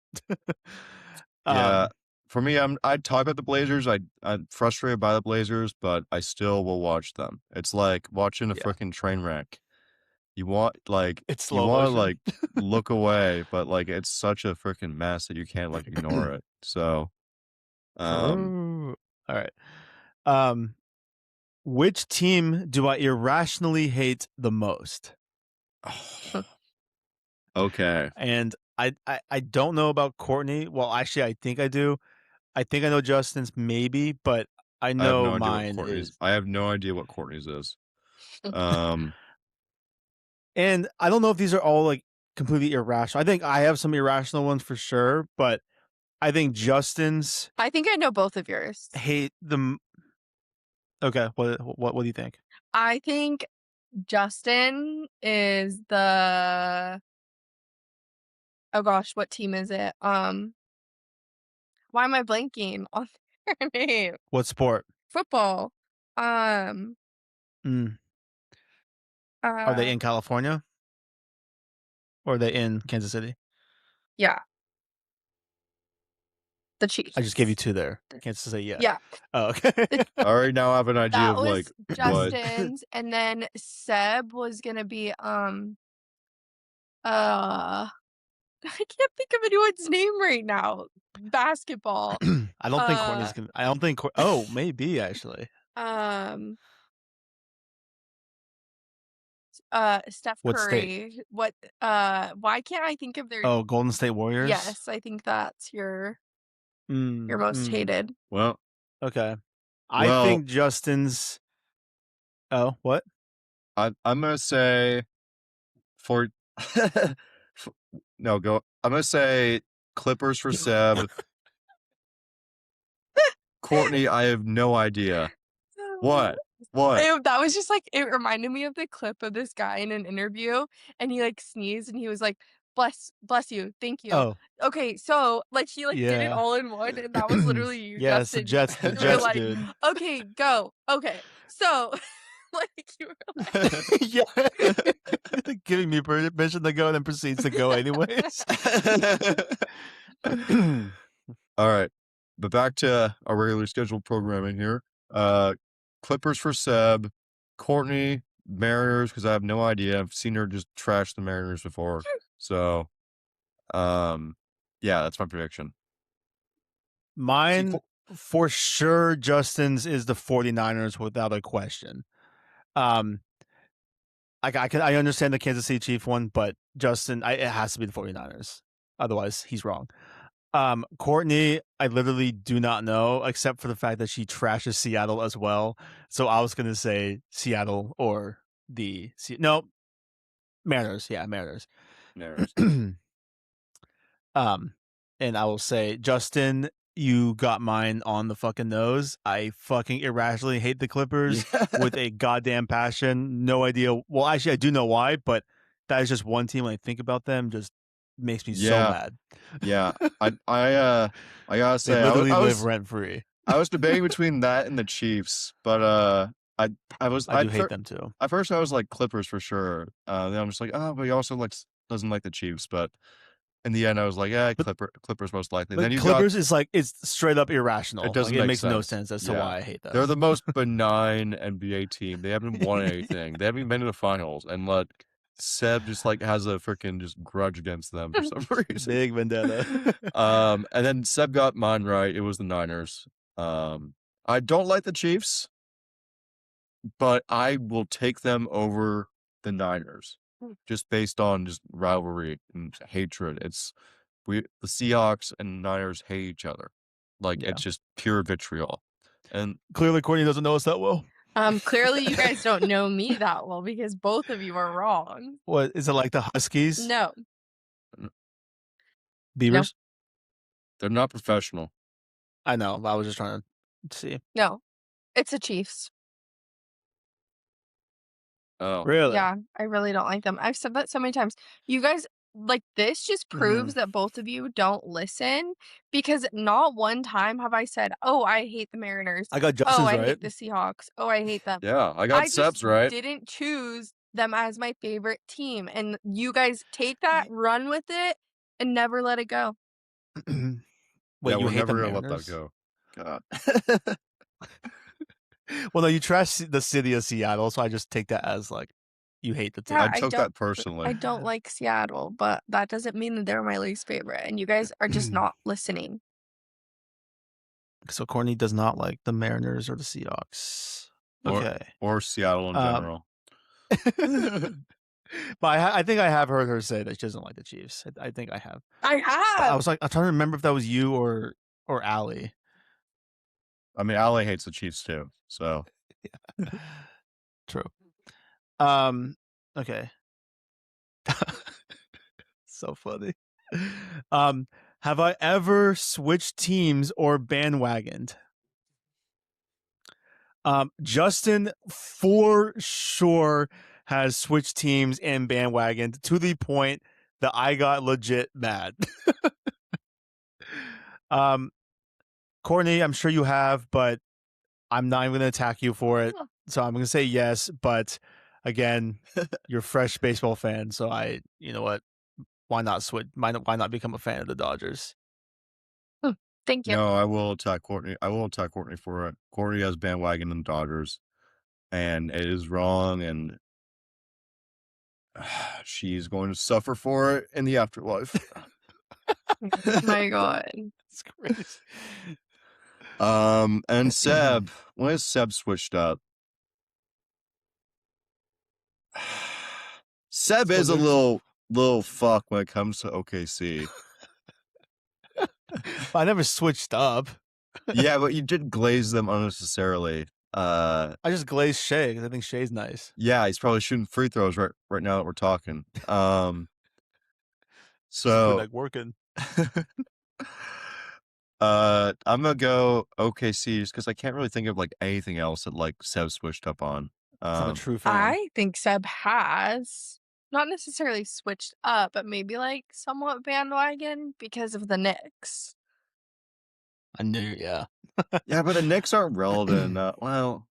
yeah, for me, I'd talk about the Blazers. I'm frustrated by the Blazers, but I still will watch them. It's like watching a Yeah. freaking train wreck. You want like It's you slow want to motion. like look away, but like it's such a freaking mess that you can't like ignore it. So, All right. Which team do I irrationally hate the most? okay. And I don't know about Courtney. Well, actually, I think I do. I think I know Justin's maybe, but I I have know no idea mine what Courtney's. is. I have no idea what Courtney's is. And I don't know if these are all like completely irrational. I think I have some irrational ones for sure, but I think Justin's I think I know both of yours. hate them. Okay, what do you think? I think Justin is the. Oh gosh, what team is it? Why am I blanking on their name? What sport? Football. Mm. Are they in California? Or are they in Kansas City? Yeah. The Chiefs. I just gave you two there. Kansas City, yeah. Yeah. Oh, okay. I already now have an idea That of was like what. Justin's, and then Seb was gonna be I can't think of anyone's name right now. Basketball. I don't think Courtney's gonna. I don't think. Oh, maybe actually. Steph What Curry. state? What? Why can't I think of their? Oh, Golden State Warriors. Yes, I think that's your most hated. Well, okay. I think Justin's. Oh, what? I'm gonna say for no go. I'm gonna say Clippers for Seb. Courtney, I have no idea. What? That was just like, it reminded me of the clip of this guy in an interview, and he like sneezed and he was like, bless you, thank you. Oh, Okay, so like he like did it Yeah. all in one, and that was literally you. yeah, it's the Justin. Jets. The You were Jets, like, dude. okay, go. Okay, so like you were like, Yeah, giving me permission to go, and then proceeds to go anyways. All right, but back to our regularly scheduled programming here. Clippers for Seb, Courtney, Mariners, because I have no idea. I've seen her just trash the Mariners before. So, yeah, that's my prediction. Mine, for sure, Justin's is the 49ers without a question. I understand the Kansas City Chief one, but Justin, it has to be the 49ers. Otherwise, he's wrong. Courtney, I literally do not know, except for the fact that she trashes Seattle as well. So I was gonna say Seattle or Mariners. Yeah, Mariners. And I will say, Justin, you got mine on the fucking nose. I fucking irrationally hate the Clippers with a goddamn passion. No idea. Well, actually, I do know why, but that is just one team. When I think about them, just makes me so mad. Yeah, I gotta say, They literally I live was rent free. I was debating between that and the Chiefs, but I do hate them too. At first, I was like Clippers for sure. Then I'm just like, oh, but he also doesn't like the Chiefs, but in the end, I was like, yeah, Clippers most likely. But Then you Clippers is like it's straight up irrational. It doesn't like, make makes no sense. sense as to why I hate them. They're the most benign NBA team. They haven't won anything. They haven't even been in the finals. And like Seb just like has a freaking just grudge against them for some reason. Big vendetta. And then Seb got mine right. It was the Niners. I don't like the Chiefs, but I will take them over the Niners just based on just rivalry and hatred. The Seahawks and Niners hate each other. Like it's just pure vitriol. And clearly Courtney doesn't know us that well. Clearly you guys don't know me that well because both of you are wrong. What is it, like the Huskies? No. Beavers? No. They're not professional. I know. I was just trying to see. No. It's the Chiefs. Oh. Really? Yeah, I really don't like them. I've said that so many times. You guys, like, this just proves that both of you don't listen because not one time have I said, oh, I hate the Mariners. I got Justin's I right. hate the Seahawks. Oh, I hate them. Yeah, I got Seb's right. Didn't choose them as my favorite team. And you guys take that, run with it, and never let it go. Wait, yeah, you we're hate never the gonna Mariners? let that go. God. Well, no, you trash the city of Seattle, so I just take that as like you hate the team. Yeah, I took that personally. I don't like Seattle, but that doesn't mean that they're my least favorite. And you guys are just not listening. So Courtney does not like the Mariners or the Seahawks. Okay. Or Seattle in general. But I think I have heard her say that she doesn't like the Chiefs. I think I have. I have. I was like, I'm trying to remember if that was you or Allie. I mean, Allie hates the Chiefs too, so. Yeah. True. Okay. So funny. Have I ever switched teams or bandwagoned? Justin for sure has switched teams and bandwagoned to the point that I got legit mad. Courtney, I'm sure you have, but I'm not even going to attack you for it. So I'm going to say yes, but again, you're a fresh baseball fan, so you know what? Why not switch? Why not become a fan of the Dodgers? Thank you. No, I will attack Courtney. I will attack Courtney for it. Courtney has bandwagon in the Dodgers, and it is wrong, and she's going to suffer for it in the afterlife. Oh my God. It's crazy. And Seb, when is Seb switched up? Seb is a little fuck when it comes to OKC. I never switched up. Yeah, but you did glaze them unnecessarily. I just glazed Shea because I think Shea's nice. Yeah, he's probably shooting free throws right now that we're talking. So like working. I'm gonna go OKC just because I can't really think of like anything else that like Seb switched up on. I'm a true fan. I think Seb has not necessarily switched up, but maybe like somewhat bandwagon because of the Knicks. I knew, yeah. Yeah, but the Knicks aren't relevant. Well,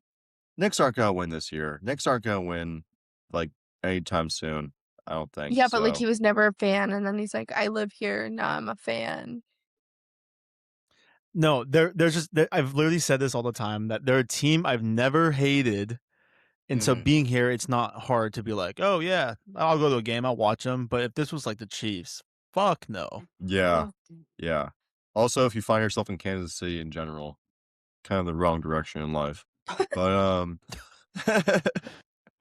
Knicks aren't gonna win this year. Knicks aren't gonna win like anytime soon. I don't think. Yeah, but like he was never a fan, and then he's like, "I live here, now I'm a fan." No, there's I've literally said this all the time that they're a team I've never hated, and so being here, it's not hard to be like, oh yeah, I'll go to a game, I'll watch them. But if this was like the Chiefs, fuck no. Yeah, yeah. Also, if you find yourself in Kansas City in general, kind of the wrong direction in life. But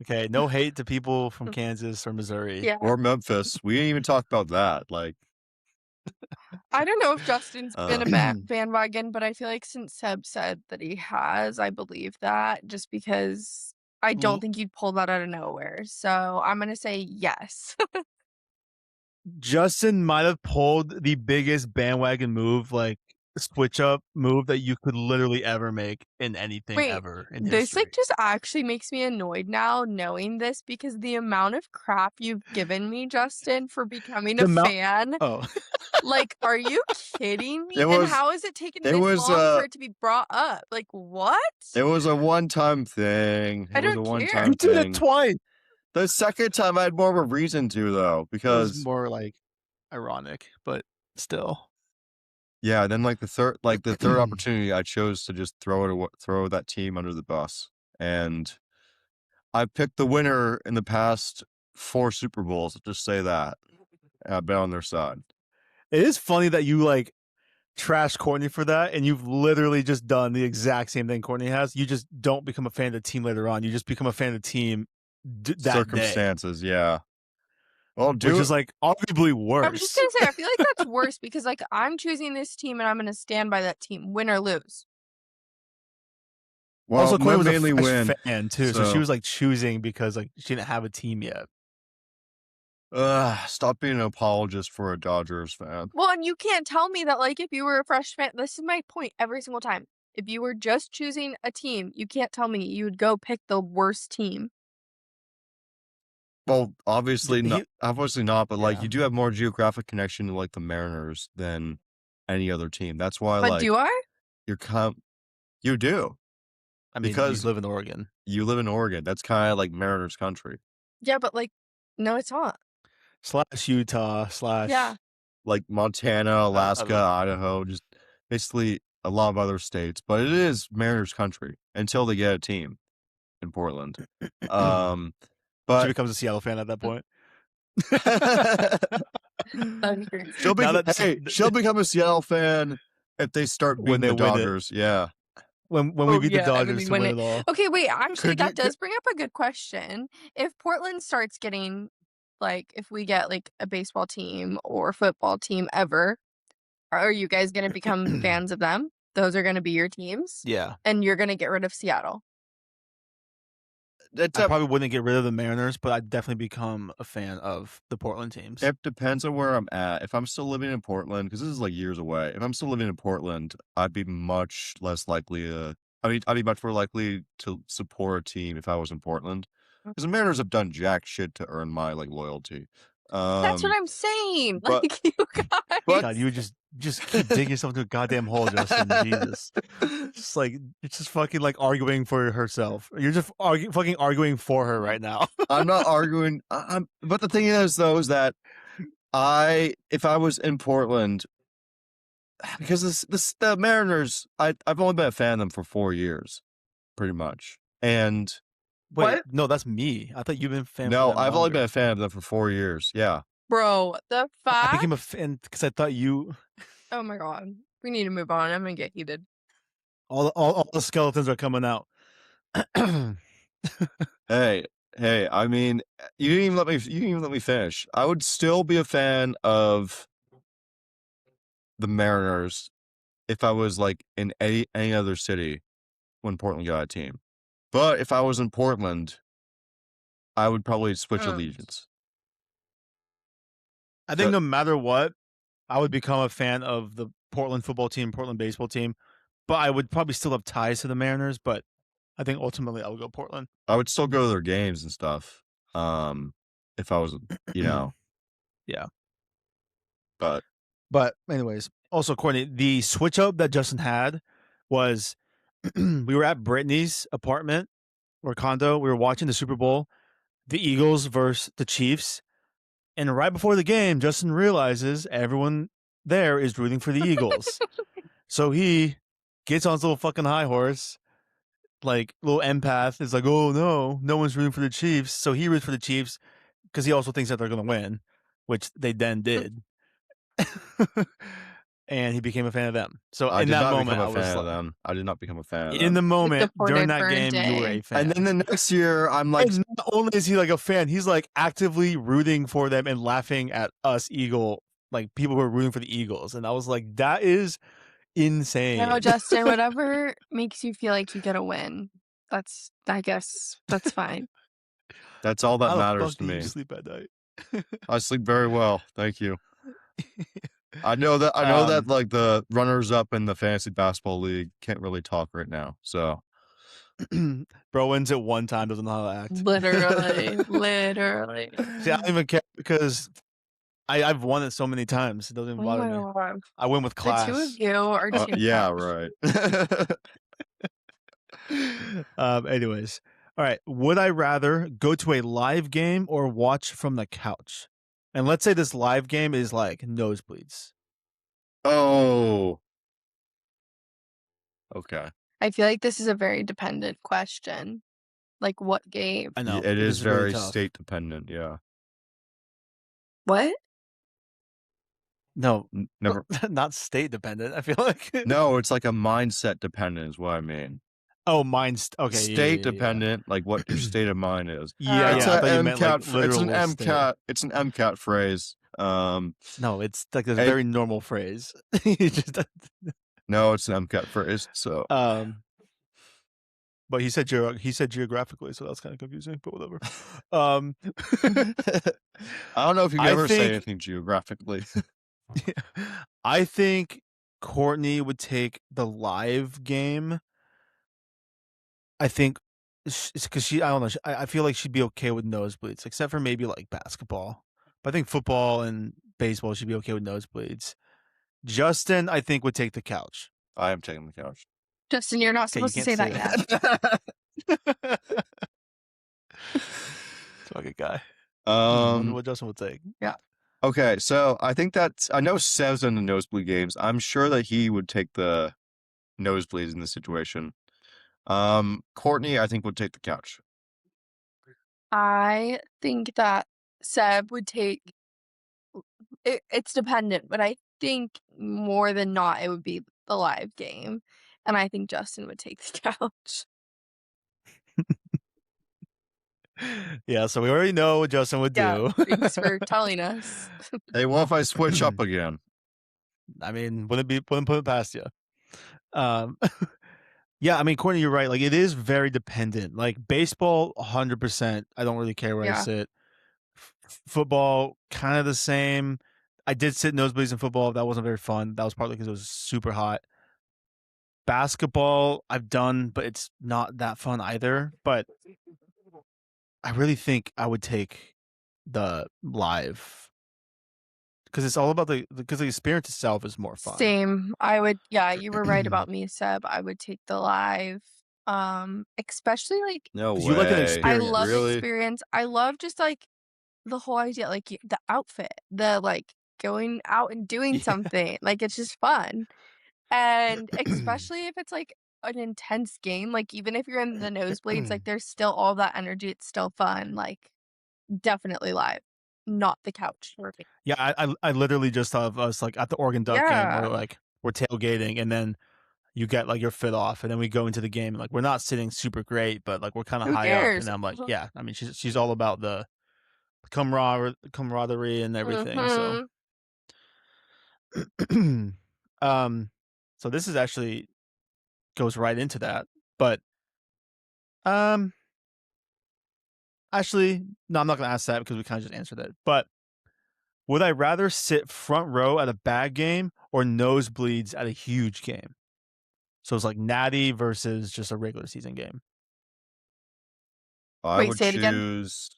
okay, no hate to people from Kansas or Missouri or Memphis. We didn't even talk about that. Like, I don't know if Justin's been a bandwagon, but I feel like since Seb said that he has, I believe that just because I don't think you'd pull that out of nowhere. So I'm gonna say yes. Justin might have pulled the biggest bandwagon move, like switch up move that you could literally ever make in anything ever in history. This like just actually makes me annoyed now knowing this because the amount of crap you've given me, Justin, for becoming a fan. Like, are you kidding me? And how is it taking this long for it to be brought up? Like, what? It was a one-time thing. I don't care. You did it twice. The second time I had more of a reason to though, because it was more like ironic, but still. Yeah, then like the third opportunity, I chose to just throw that team under the bus, and I picked the winner in the past 4 Super Bowls. I'll just say that. And I've been on their side. It is funny that you like trash Courtney for that, and you've literally just done the exact same thing Courtney has. You just don't become a fan of the team later on. You just become a fan of the team that Circumstances, yeah. Well, day, which is like arguably worse. I was just gonna say, I feel like that's worse because like I'm choosing this team and I'm gonna stand by that team, win or lose. Well, also, Courtney was mainly a fresh win fan too, so she was like choosing because like she didn't have a team yet. Stop being an apologist for a Dodgers fan. Well, and you can't tell me that like if you were a fresh fan, this is my point every single time. If you were just choosing a team, you can't tell me you would go pick the worst team. Well, obviously not, but like Yeah. you do have more geographic connection to like the Mariners than any other team. That's why But like do I? you do. I mean, Because you live in Oregon. You live in Oregon. That's kind of like Mariners country. Yeah, but like, no, it's not. / Utah / Yeah. Like Montana, Alaska, Idaho, just basically a lot of other states. But it is Mariners country until they get a team in Portland. But she becomes a Seattle fan at that point. she'll become a Seattle fan if they start beating the Dodgers. Yeah. When we beat the Dodgers to win it all. Okay, wait, actually that does bring up a good question. If Portland starts getting like if we get like a baseball team or football team ever, are you guys going to become fans of them? Those are going to be your teams? Yeah. And you're going to get rid of Seattle. I probably wouldn't get rid of the Mariners, but I'd definitely become a fan of the Portland teams. It depends on where I'm at. If I'm still living in Portland, because this is like years away, if I'm still living in Portland, I'd be much less likely I'd be much more likely to support a team if I was in Portland. Because the Mariners have done jack shit to earn my like loyalty. That's what I'm saying. but- like you guys. God, you would just keep digging yourself into a goddamn hole, Justin. Jesus. It's just fucking like arguing for herself. You're just fucking arguing for her right now. I'm not arguing. But the thing is, though, is that if I was in Portland, because the Mariners, I've only been a fan of them for 4 years, pretty much. And wait, what? No, that's me. I thought you've been a fan. No, of them I've longer. only been a fan of them for 4 years. Yeah. Bro, the I fact. became a fan because I thought you. Oh my god, we need to move on. I'm gonna get heated. All the skeletons are coming out. Hey, I mean, you didn't even let me finish. I would still be a fan of the Mariners if I was like in any other city when Portland got a team. But if I was in Portland, I would probably switch allegiance. I think no matter what, I would become a fan of the Portland football team, Portland baseball team, but I would probably still have ties to the Mariners, but I think ultimately I would go Portland. I would still go to their games and stuff. If I was, Yeah. But anyways, also Courtney, the switch up that Justin had was we were at Brittany's apartment or condo. We were watching the Super Bowl, the Eagles versus the Chiefs. And right before the game, Justin realizes everyone there is rooting for the Eagles. So he gets on his little fucking high horse, like little empath. Is like, oh no one's rooting for the Chiefs. So he roots for the Chiefs because he also thinks that they're going to win, which they then did. And he became a fan of them. So in that moment, I was like, them. I did not become a fan of them. In the moment, during that game, you were a fan. And then the next year, I'm like, and not only is he like a fan, he's like actively rooting for them and laughing at us people who are rooting for the Eagles. And I was like, that is insane. No, Justin, whatever makes you feel like you get a win. I guess that's fine. That's all that How matters to the fuck do me. you sleep at night? I sleep very well. Thank you. I know that like the runners up in the fantasy basketball league can't really talk right now. So bro wins at one time, doesn't know how to act. Literally. See, I don't even care because I've won it so many times. It doesn't even bother me. God. I win with class. The two of you are too yeah, much. right. Anyways, all right. Would I rather go to a live game or watch from the couch? And let's say this live game is like nosebleeds. Oh. Okay. I feel like this is a very dependent question. Like what game? I know It this is really very tough. state dependent. Yeah. What? No, Never. not state dependent. I feel like No, it's like a mindset dependent is what I mean. Oh, mine's okay. State dependent, like what your state of mind is. Yeah, It's I a thought you meant like MCAT. It's an literal state. MCAT. It's an MCAT phrase. No, it's like a Hey- very normal phrase. You just No, it's an MCAT phrase. So but he said geographically, so that's kind of confusing. But whatever. I don't know if you I ever say think- anything geographically. I think Courtney would take the live game. I think it's because I don't know. I feel like she'd be okay with nosebleeds, except for maybe like basketball. But I think football and baseball should be okay with nosebleeds. Justin, I think, would take the couch. I am taking the couch. Justin, you're not Okay, you supposed to say can't that yet. Fucking guy. Um, Wonder what Justin would take. Okay, so I think I know Seb's in the nosebleed games. I'm sure that he would take the nosebleeds in this situation. Courtney, I think, would take the couch. I think that Seb would take it's dependent, but I think more than not it would be the live game. And I think Justin would take the couch. Yeah, so we already know what Justin would Yeah, do. thanks for telling us. Hey, what if I switch up again? I mean, wouldn't put it past you. Yeah, I mean, Courtney, you're right. Like, it is very dependent. Like baseball, 100%. I don't really care where I Yeah. sit. Football, kind of the same. I did sit nosebleeds in football. That wasn't very fun. That was partly because it was super hot. Basketball, I've done, but it's not that fun either. But I really think I would take the live because it's all about because the experience itself is more fun. Same. I would you were right about me, Seb. I would take the live. Especially like No way. You like an I experience. love Really? experience. I love just like the whole idea, like the outfit, the like going out and doing Yeah. something. Like it's just fun. And especially if it's like an intense game, like even if you're in the nosebleeds, like there's still all that energy. It's still fun. Like definitely live, not the couch. Yeah, I literally just thought of us like at the Oregon Duck game Yeah. where like we're tailgating and then you get like your fit off and then we go into the game and like we're not sitting super great, but like we're kind of Who high up. cares? And I'm like, yeah, I mean she's all about the camaraderie and everything. Mhm. So so this is actually goes right into that. But actually, no, I'm not gonna ask that because we kind of just answered it. But would I rather sit front row at a bad game or nosebleeds at a huge game? So it's like Natty versus just a regular season game. I Wait, would say it again. choose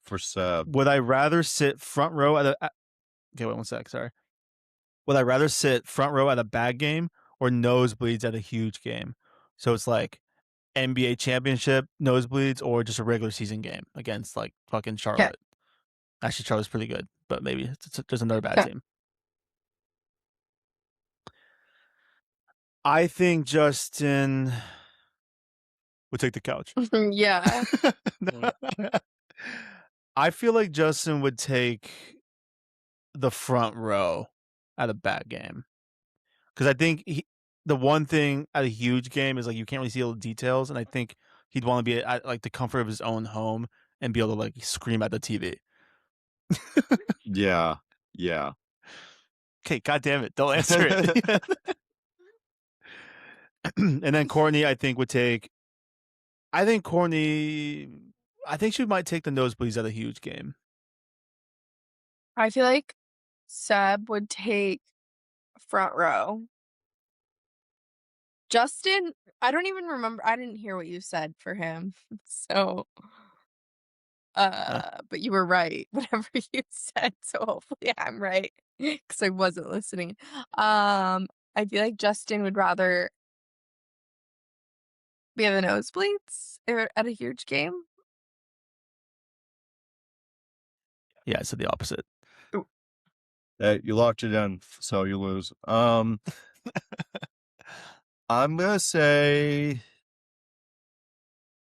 for Seb. Would I rather sit front row okay, wait 1 sec, sorry. Would I rather sit front row at a bad game or nosebleeds at a huge game? So it's like NBA championship nosebleeds or just a regular season game against like fucking Charlotte. Actually, Charlotte's pretty good, but maybe there's another bad team. I think Justin would take the couch. Yeah. I feel like Justin would take the front row at a bad game because I think the one thing at a huge game is like you can't really see all the details, and I think he'd want to be at like the comfort of his own home and be able to like scream at the TV. Yeah. Yeah. Okay, God damn it, don't answer it. And then Courtney, I think would take. I think she might take the nosebleeds at a huge game. I feel like Seb would take front row. Justin, I don't even remember. I didn't hear what you said for him. So, but you were right, whatever you said. So hopefully I'm right because I wasn't listening. I feel like Justin would rather be at the nosebleeds at a huge game. Yeah, I said the opposite. You locked it in, so you lose. I'm gonna say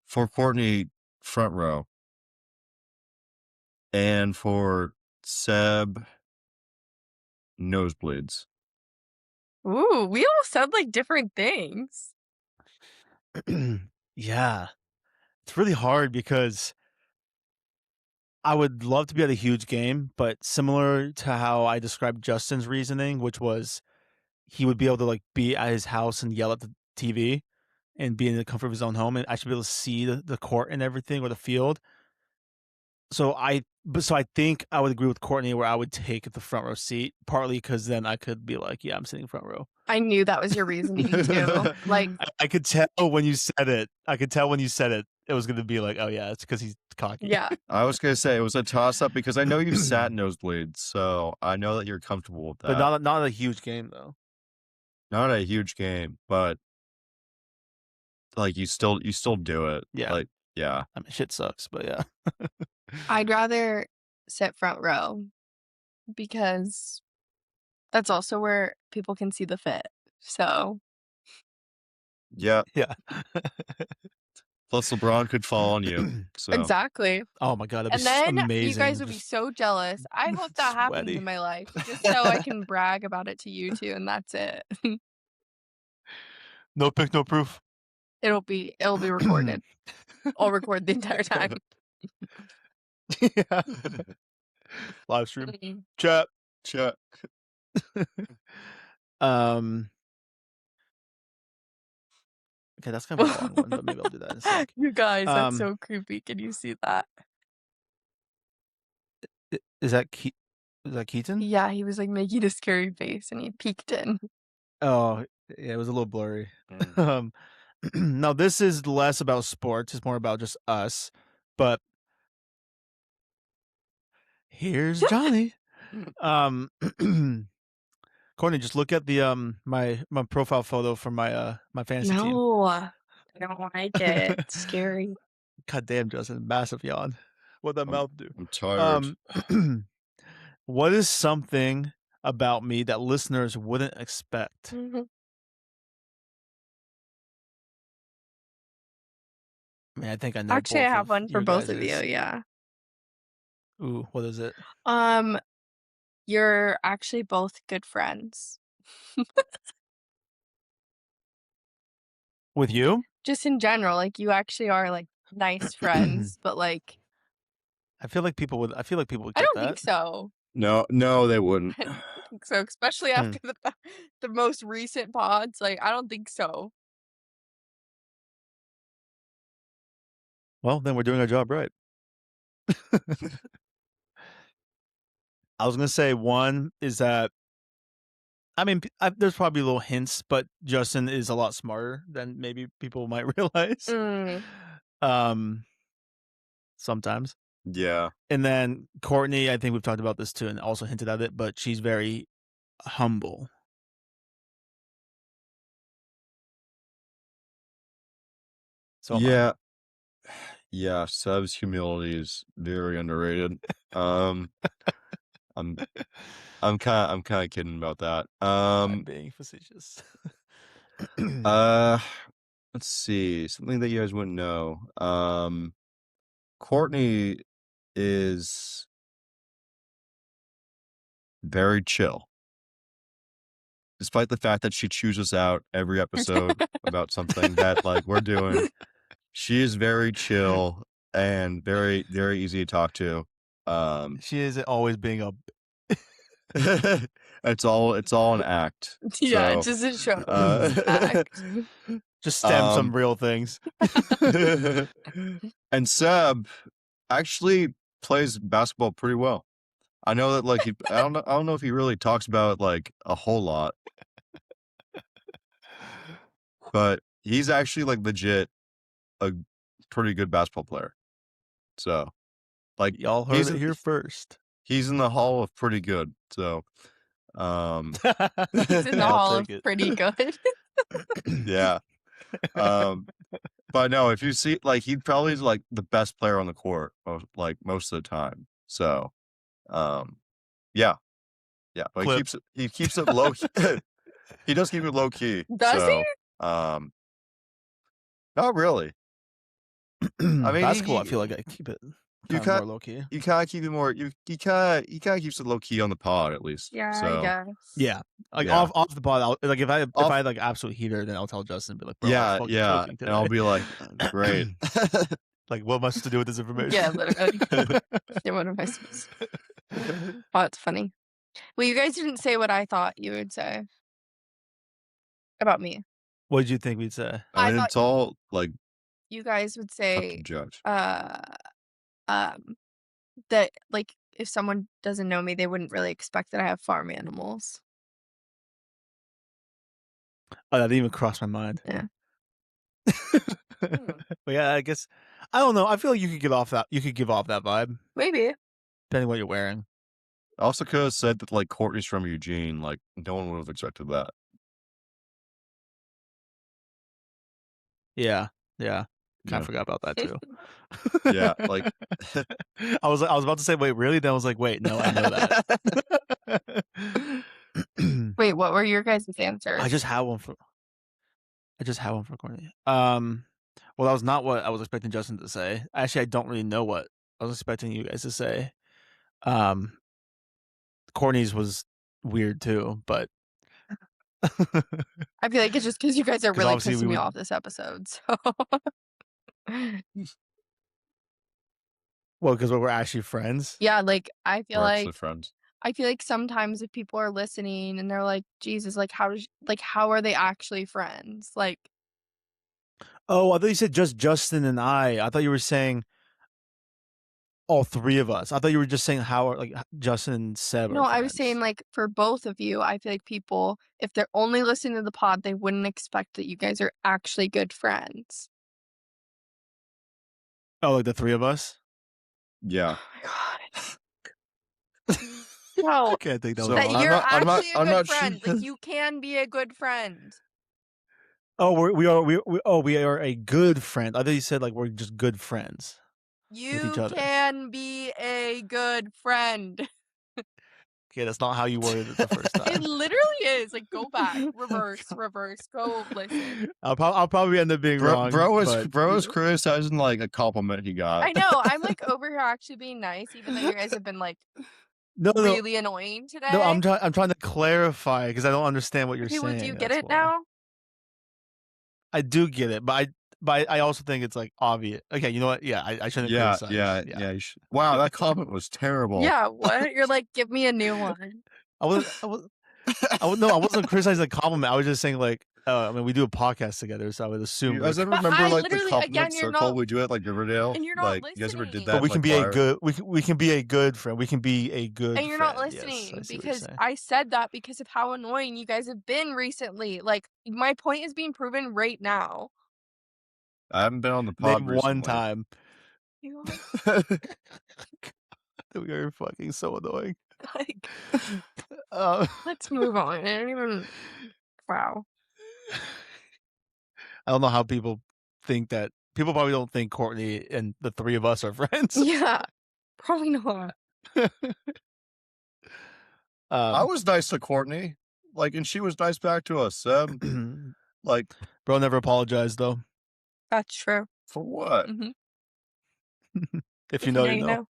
for Courtney, front row, and for Seb, nosebleeds. Ooh, we all said like different things. Yeah. It's really hard because I would love to be at a huge game, but similar to how I described Justin's reasoning, which was he would be able to like be at his house and yell at the TV and be in the comfort of his own home and actually be able to see the court and everything or the field. So I think I would agree with Courtney where I would take the front row seat, partly because then I could be like, yeah, I'm sitting front row. I knew that was your reasoning too. Like, I could tell when you said it. I could tell when you said it. It was going to be like, oh yeah, it's because he's cocky. yeah. I was gonna say it was a toss up because I know you sat nosebleeds, so I know that you're comfortable with that. But not a huge game though. Not a huge game, but like you still do it. Yeah. Like, yeah. I mean, shit sucks, but yeah. I'd rather sit front row because that's also where people can see the fit. So Yeah. Yeah. Plus LeBron could fall on you. So exactly. Oh my god, that'd And be then amazing. you guys would be Just so jealous. I hope that happens sweaty. in my life just so I can brag about it to you two, and that's it. No pic, no proof. It'll be recorded. I'll record the entire time. Yeah. Live stream. Chat. Okay, that's kind of a long one, but maybe I'll do that in a sec. You guys, that's so creepy. Can you see that? Is that Keaton? Yeah, he was like making a scary face and he peeked in. Oh, yeah, it was a little blurry. Now this is less about sports, it's more about just us. But here's Johnny. Courtney, just look at the my profile photo from my my fantasy team. No, I don't like it. It's scary. God damn, Justin, massive yawn. What'd that mouth do? I'm tired. What is something about me that listeners wouldn't expect? Mhm. I mean, I think I know. Actually, I have one for both of you. guys's. Yeah. Ooh, what is it? You're actually both good friends. With you? Just in general, like you actually are like nice friends, but like I feel like people would. I feel like people would I get don't think that. so. No, they wouldn't. I don't think so, especially after the most recent pods. Like I don't think so. Well, then we're doing our job right. I was gonna say one is that. I mean, there's probably little hints, but Justin is a lot smarter than maybe people might realize. Sometimes. Yeah. And then Courtney, I think we've talked about this too, and also hinted at it, but she's very humble. So yeah. Yeah, Seb's humility is very underrated. I'm kind of kidding about that. I'm being facetious. Let's see, something that you guys wouldn't know. Courtney is very chill. Despite the fact that she chooses out every episode about something that like we're doing, she is very chill and very, very easy to talk to. She isn't always being a. it's all an act. Yeah, So, it's just a show. Act. Just stem some real things. And Seb actually plays basketball pretty well. I know that like I don't know if he really talks about it like a whole lot. But he's actually like legit a pretty good basketball player. So, like Y'all heard it here first. He's in the hall of pretty good. So, he's in the hall of pretty good. Yeah. But no, if you see like he'd probably is like the best player on the court like most of the time. So, Yeah, but Clip. he keeps it low. He does keep it low key. Does he? So, not really. I mean, Basketball, I feel like I keep it you kind of more can't. low key. You kind of keep it more. He kind of keeps it low key on the pod at least. Yeah, I So guess. Yeah, like Yeah. off the pod. Like if I Off- had like absolute heater, then I'll tell Justin, be like, bro, I was fucking choking today. and I'll be like, great. Like, what am I supposed to do with this information? Yeah, literally. Yeah, what am I supposed to? Oh, it's funny. Well, you guys didn't say what I thought you would say about me. What did you think we'd say? I mean, thought it's all like you guys would up to say, judge. that like if someone doesn't know me, they wouldn't really expect that I have farm animals. Oh, that didn't even cross my mind. Yeah. But yeah, I guess I don't know. I feel like you could give off that vibe, Maybe. depending what you're wearing. I also could have said that like Courtney's from Eugene. Like no one would have expected that. Yeah. Kind Yeah. of forgot about that too. Yeah, like I was about to say, wait, really? Then I was like, wait, no, I know that. Wait, what were your guys' answers? I just had one for Courtney. Well, that was not what I was expecting Justin to say. Actually, I don't really know what I was expecting you guys to say. Courtney's was weird too, but I feel like it's just because you guys are 'cause really obviously pissing we me would- off this episode. So well, because we're actually friends. yeah, like I feel we're like actually friends. sometimes if people are listening and they're like, Jesus, like how are they actually friends? Like, Oh, I thought you said just Justin and I. I thought you were saying all three of us. I thought you were just saying how are like Justin and Seb are no, I was saying friends. like for both of you, I feel like people, if they're only listening to the pod, they wouldn't expect that you guys are actually good friends. Oh, like the three of us? Yeah. Oh my god. No, I can't think that So, was that wrong. you're I'm actually a I'm good not friend. sure. Like you can be a good friend. Oh, we are a good friend. I thought you said like we're just good friends with each You other. can be a good friend. Okay, that's not how you worded it the first It time. literally is. Like go back, reverse, go listen. I'll probably end up being wrong. Bro but was criticizing like a compliment he got. I know. I'm like over here actually being nice, even though you guys have been like no, really annoying today. no. I'm trying to clarify because I don't understand what you're Okay, saying. well, do you get that's it why. now? I do get it, but I also think it's like obvious. Okay, you know what? Yeah, I shouldn't criticize. Yeah. You should. Wow, that comment was terrible. Yeah, what? You're like, give me a new one. I wasn't criticizing the compliment. I was just saying like, I mean, we do a podcast together, so I would assume. You guys like, ever But remember I like the literally- compliment again, you're circle not- we do at like Riverdale? and you're not like you guys ever did listening. that? but we can like, be a choir? good we can be a good friend. We can be a good And you're not friend. listening Yes, I see what you're because saying. I said that because of how annoying you guys have been recently. Like my point is being proven right now. I haven't been on the pod Name recently. one time. You We are fucking so annoying. like, Let's move on. I don't even. Wow. I don't know how people think that. People probably don't think Courtney and the three of us are friends. Yeah, probably not. I was nice to Courtney, like, and she was nice back to us. Like, bro, never apologized though. That's true. For what? Mm-hmm. If you know, you know.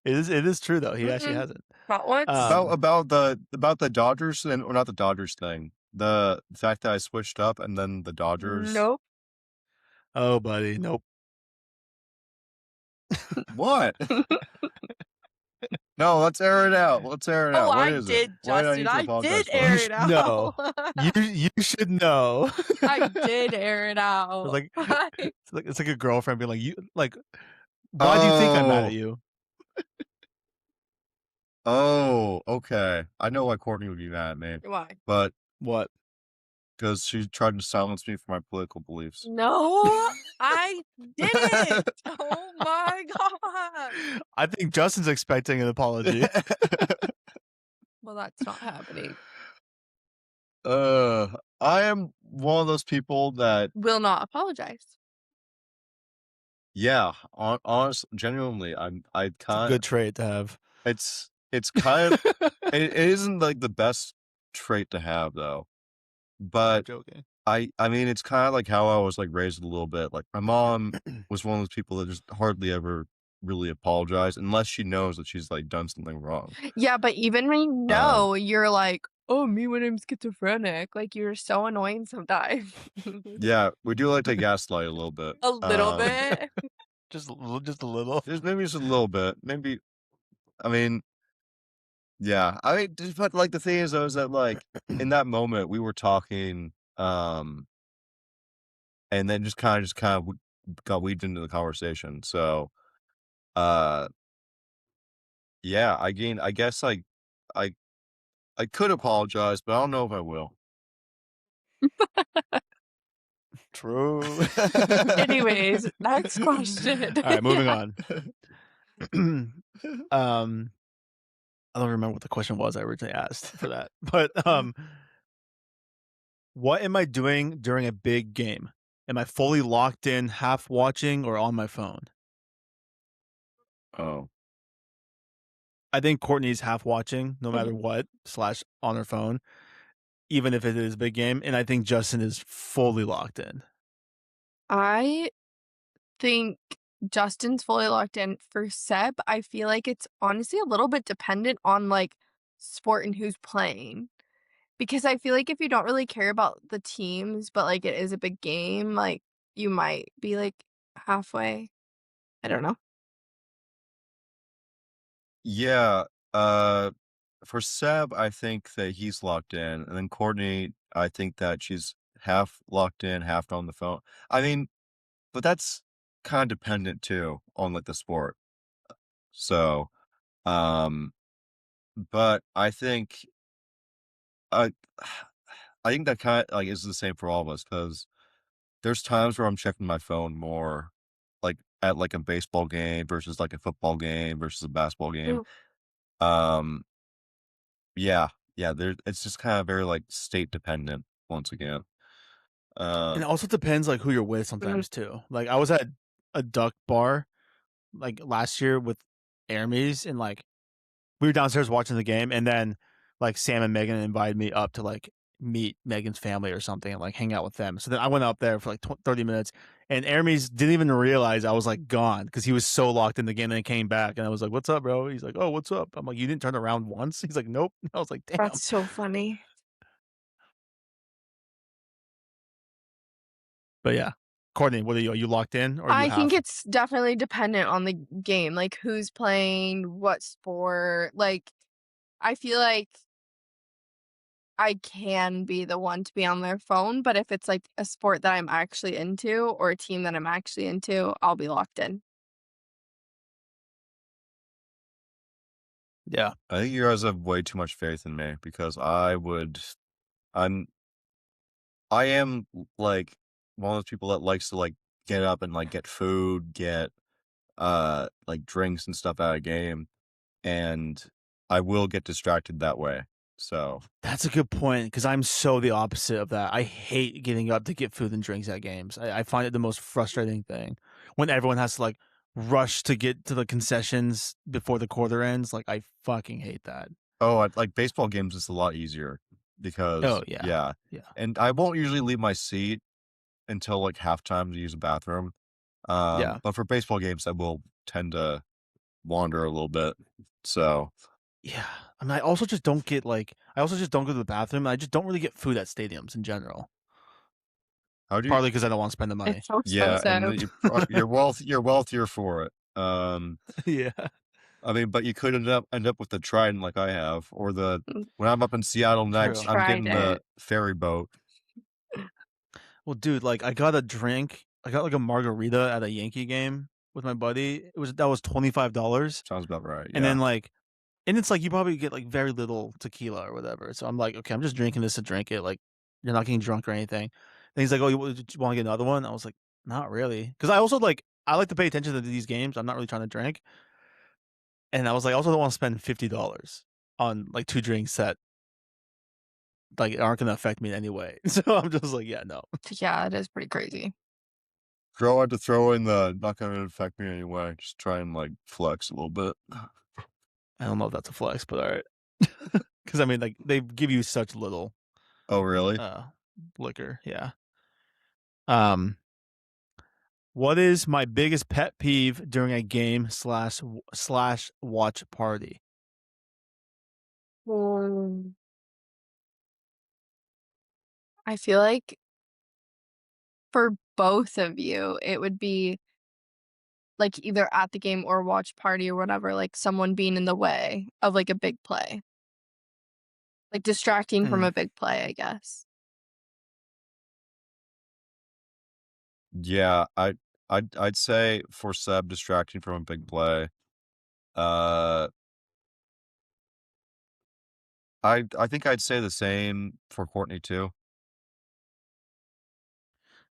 It is true though. He actually hasn't. Not once. About the Dodgers and or not the Dodgers thing. The fact that I switched up and then the Dodgers. Nope. Oh, buddy, nope. What? No, let's air it out. Let's air it out. What I is did, it? Why Justin. I I apologize did for air it? it out. No, you should know. I did air it out. It's like a girlfriend being like, you like, why do you think I'm mad at you? Oh, okay. I know why Courtney would be mad at me. Why? But what? Because she tried to silence me for my political beliefs. No, I didn't. Oh my god. I think Justin's expecting an apology. Well, that's not happening. I am one of those people that will not apologize. Yeah, genuinely, I It's a can't. good trait to have. It's kind of it isn't like the best trait to have though, I'm but joking. I mean, it's kind of like how I was like raised a little bit. Like my mom was one of those people that just hardly ever really apologize unless she knows that she's like done something wrong. Yeah, but even when you Um, know, you're like, "Oh, me when I'm schizophrenic." Like, you're so annoying sometimes. yeah, we do like to gaslight a little bit. A little bit. Just a little. Just maybe just a little bit. Maybe I mean, yeah. I mean, but like the thing is though, is that like in that moment we were talking, and then just kind of got weaved into the conversation. So, uh, yeah, I guess I I could apologize, but I don't know if I will. True. Anyways, next question. All right, moving on. I don't remember what the question was I originally asked for that. But what am I doing during a big game? Am I fully locked in, half watching, or on my phone? Oh. I think Courtney's half watching no matter Mhm. what, slash on her phone, even if it is a big game. And I think Justin is fully locked in. I think Justin's fully locked in. For Seb, I feel like it's honestly a little bit dependent on, like, sport and who's playing. Because I feel like if you don't really care about the teams, but, like, it is a big game, like, you might be, like, halfway. I don't know. Yeah, uh, for Seb, I think that he's locked in, and then Courtney, I think that she's half locked in, half on the phone. I mean, but that's kind of dependent too on like the sport. So, um, but I, I think that kind of like is the same for all of us because there's times where I'm checking my phone more, like at like a baseball game versus like a football game versus a basketball game. Mm. Um, Yeah, yeah, it's just kinda very, like, state dependent once again. And Um it also depends like who you're with Mhm. sometimes too. Like I was at a duck bar like last year with Aramis and like we were downstairs watching the game, and then like Sam and Megan invited me up to like meet Megan's family or something and like hang out with them. So then I went up there for like 30 minutes, and Aramis didn't even realize I was like gone because he was so locked in the game. And then came back, and I was like, "What's up, bro?" He's like, "Oh, what's up?" I'm like, "You didn't turn around once?" He's like, "Nope." I was like, "Damn." That's so funny. But yeah, Courtney, what are you? Are you locked in or are you I think half? it's definitely dependent on the game, like, who's playing, what sport, like, I feel like I can be the one to be on their phone, but if it's, like, a sport that I'm actually into or a team that I'm actually into, I'll be locked in. Yeah, I think you guys have way too much faith in me because I'm I am, like, one of those people that likes to, like, get up and, like, get food, get, like, drinks and stuff at a game, and I will get distracted that way. So that's a good point because I'm so the opposite of that. I hate getting up to get food and drinks at games. I find it the most frustrating thing when everyone has to like rush to get to the concessions before the quarter ends. Like I fucking hate that. oh, I like, baseball games is a lot easier because Oh yeah, yeah, yeah, and I won't usually leave my seat until, like, halftime to use the bathroom. yeah. But for baseball games, I will tend to wander a little bit. So, Yeah. I mean, I also just don't get like I also just don't go to the bathroom. I just don't really get food at stadiums in general. how do you Partly because I don't want to spend the money. It's so yeah, and expensive. then you're wealthier for it. Yeah. I mean, but you could end up with the Trident like I have, or the Mm, when I'm up in Seattle next, True. I'm tried getting the it. ferry boat. Well, dude, like I got a drink. I got like a margarita at a Yankee game with my buddy. That was $25. Sounds about right, And yeah. then like and it's like you probably get like very little tequila or whatever. So I'm like, okay, I'm just drinking this to drink it. Like you're not getting drunk or anything. And he's like, oh, you want to get another one? I was like, not really, because I also like I like to pay attention to these games. I'm not really trying to drink, and I was like, I also don't want to spend $50 on like two drinks that like aren't going to affect me in any way. So I'm just like, yeah, no. Yeah, it is pretty crazy. Girl had to throw in the not gonna affect me anyway. Just try and like flex a little bit. I don't know if that's a flex, but all right. Because I mean, like they give you such little Oh really? liquor. Yeah. What is my biggest pet peeve during a game slash watch party? I feel like for both of you, it would be like either at the game or watch party or whatever, like someone being in the way of like a big play. Like distracting from Mm. a big play, I guess. Yeah, I'd say for Seb distracting from a big play. Uh, I think I'd say the same for Courtney too.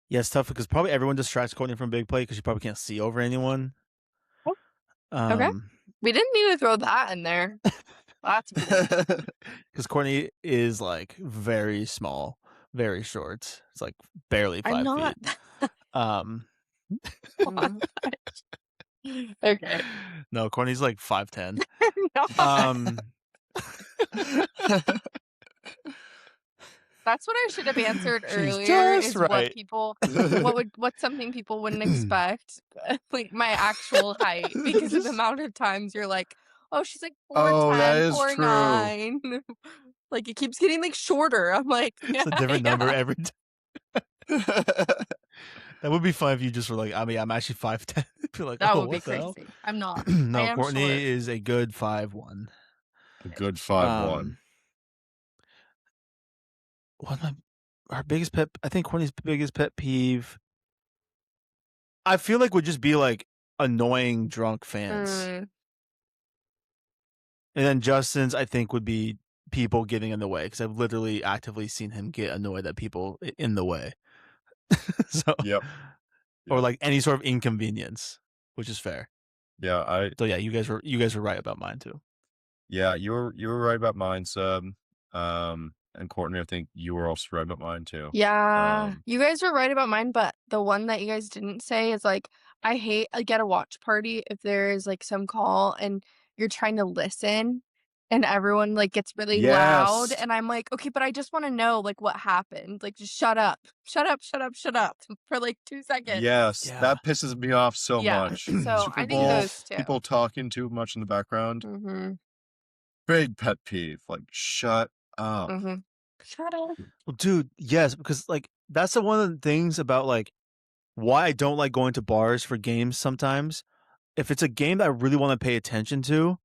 Yeah, it's tough because probably everyone distracts Courtney from big play because she probably can't see over anyone. Oh, okay. Um, We didn't need to throw that in there. That's bold. because Courtney is like very small, very short. It's like barely I'm 5 feet. not. Um, Oh, okay. no, Courtney's like 5'10". I'm not. That's what I should have answered She's earlier, just is what right. people what's something people wouldn't expect, like my actual height, because of the amount of times you're like, "Oh, she's like Oh, that 4'10", is true. 4'9". Like, it keeps getting, like, shorter. I'm like, It's a different number every time. That would be fun if you just were like, I mean, I'm actually 5'10". Be like, That oh, would be what the hell? crazy. I'm not. I No, am Courtney short. is a good 5'1". A good 5'1". What my our biggest pet? I think Courtney's biggest pet peeve. I feel like would just be like annoying drunk fans, Mm, and then Justin's I think would be people getting in the way because I've literally actively seen him get annoyed at people in the way. So, Yep. or Yep. like any sort of inconvenience, which is fair. Yeah, So yeah, you guys were right about mine too. yeah, you were right about mine, Seb. And Courtney, I think you were also right about mine too. yeah, you guys were right about mine, but the one that you guys didn't say is, like, I hate, like, at a watch party if there is, like, some call and you're trying to listen and everyone, like, gets really loud, Yes. and I'm like, "Okay, but I just wanna know, like, what happened. Like, just shut up. Shut up, shut up, shut up for, like, 2 seconds." Yes, Yeah. that pisses me off so Yeah, much. so Super I think Bowl, those 2. people talking too much in the background. Mhm, Big pet peeve. Like, shut up. mhm. Shut up. Well, dude, yes, because like that's the one of the things about like why I don't like going to bars for games sometimes. If it's a game that I really want to pay attention to,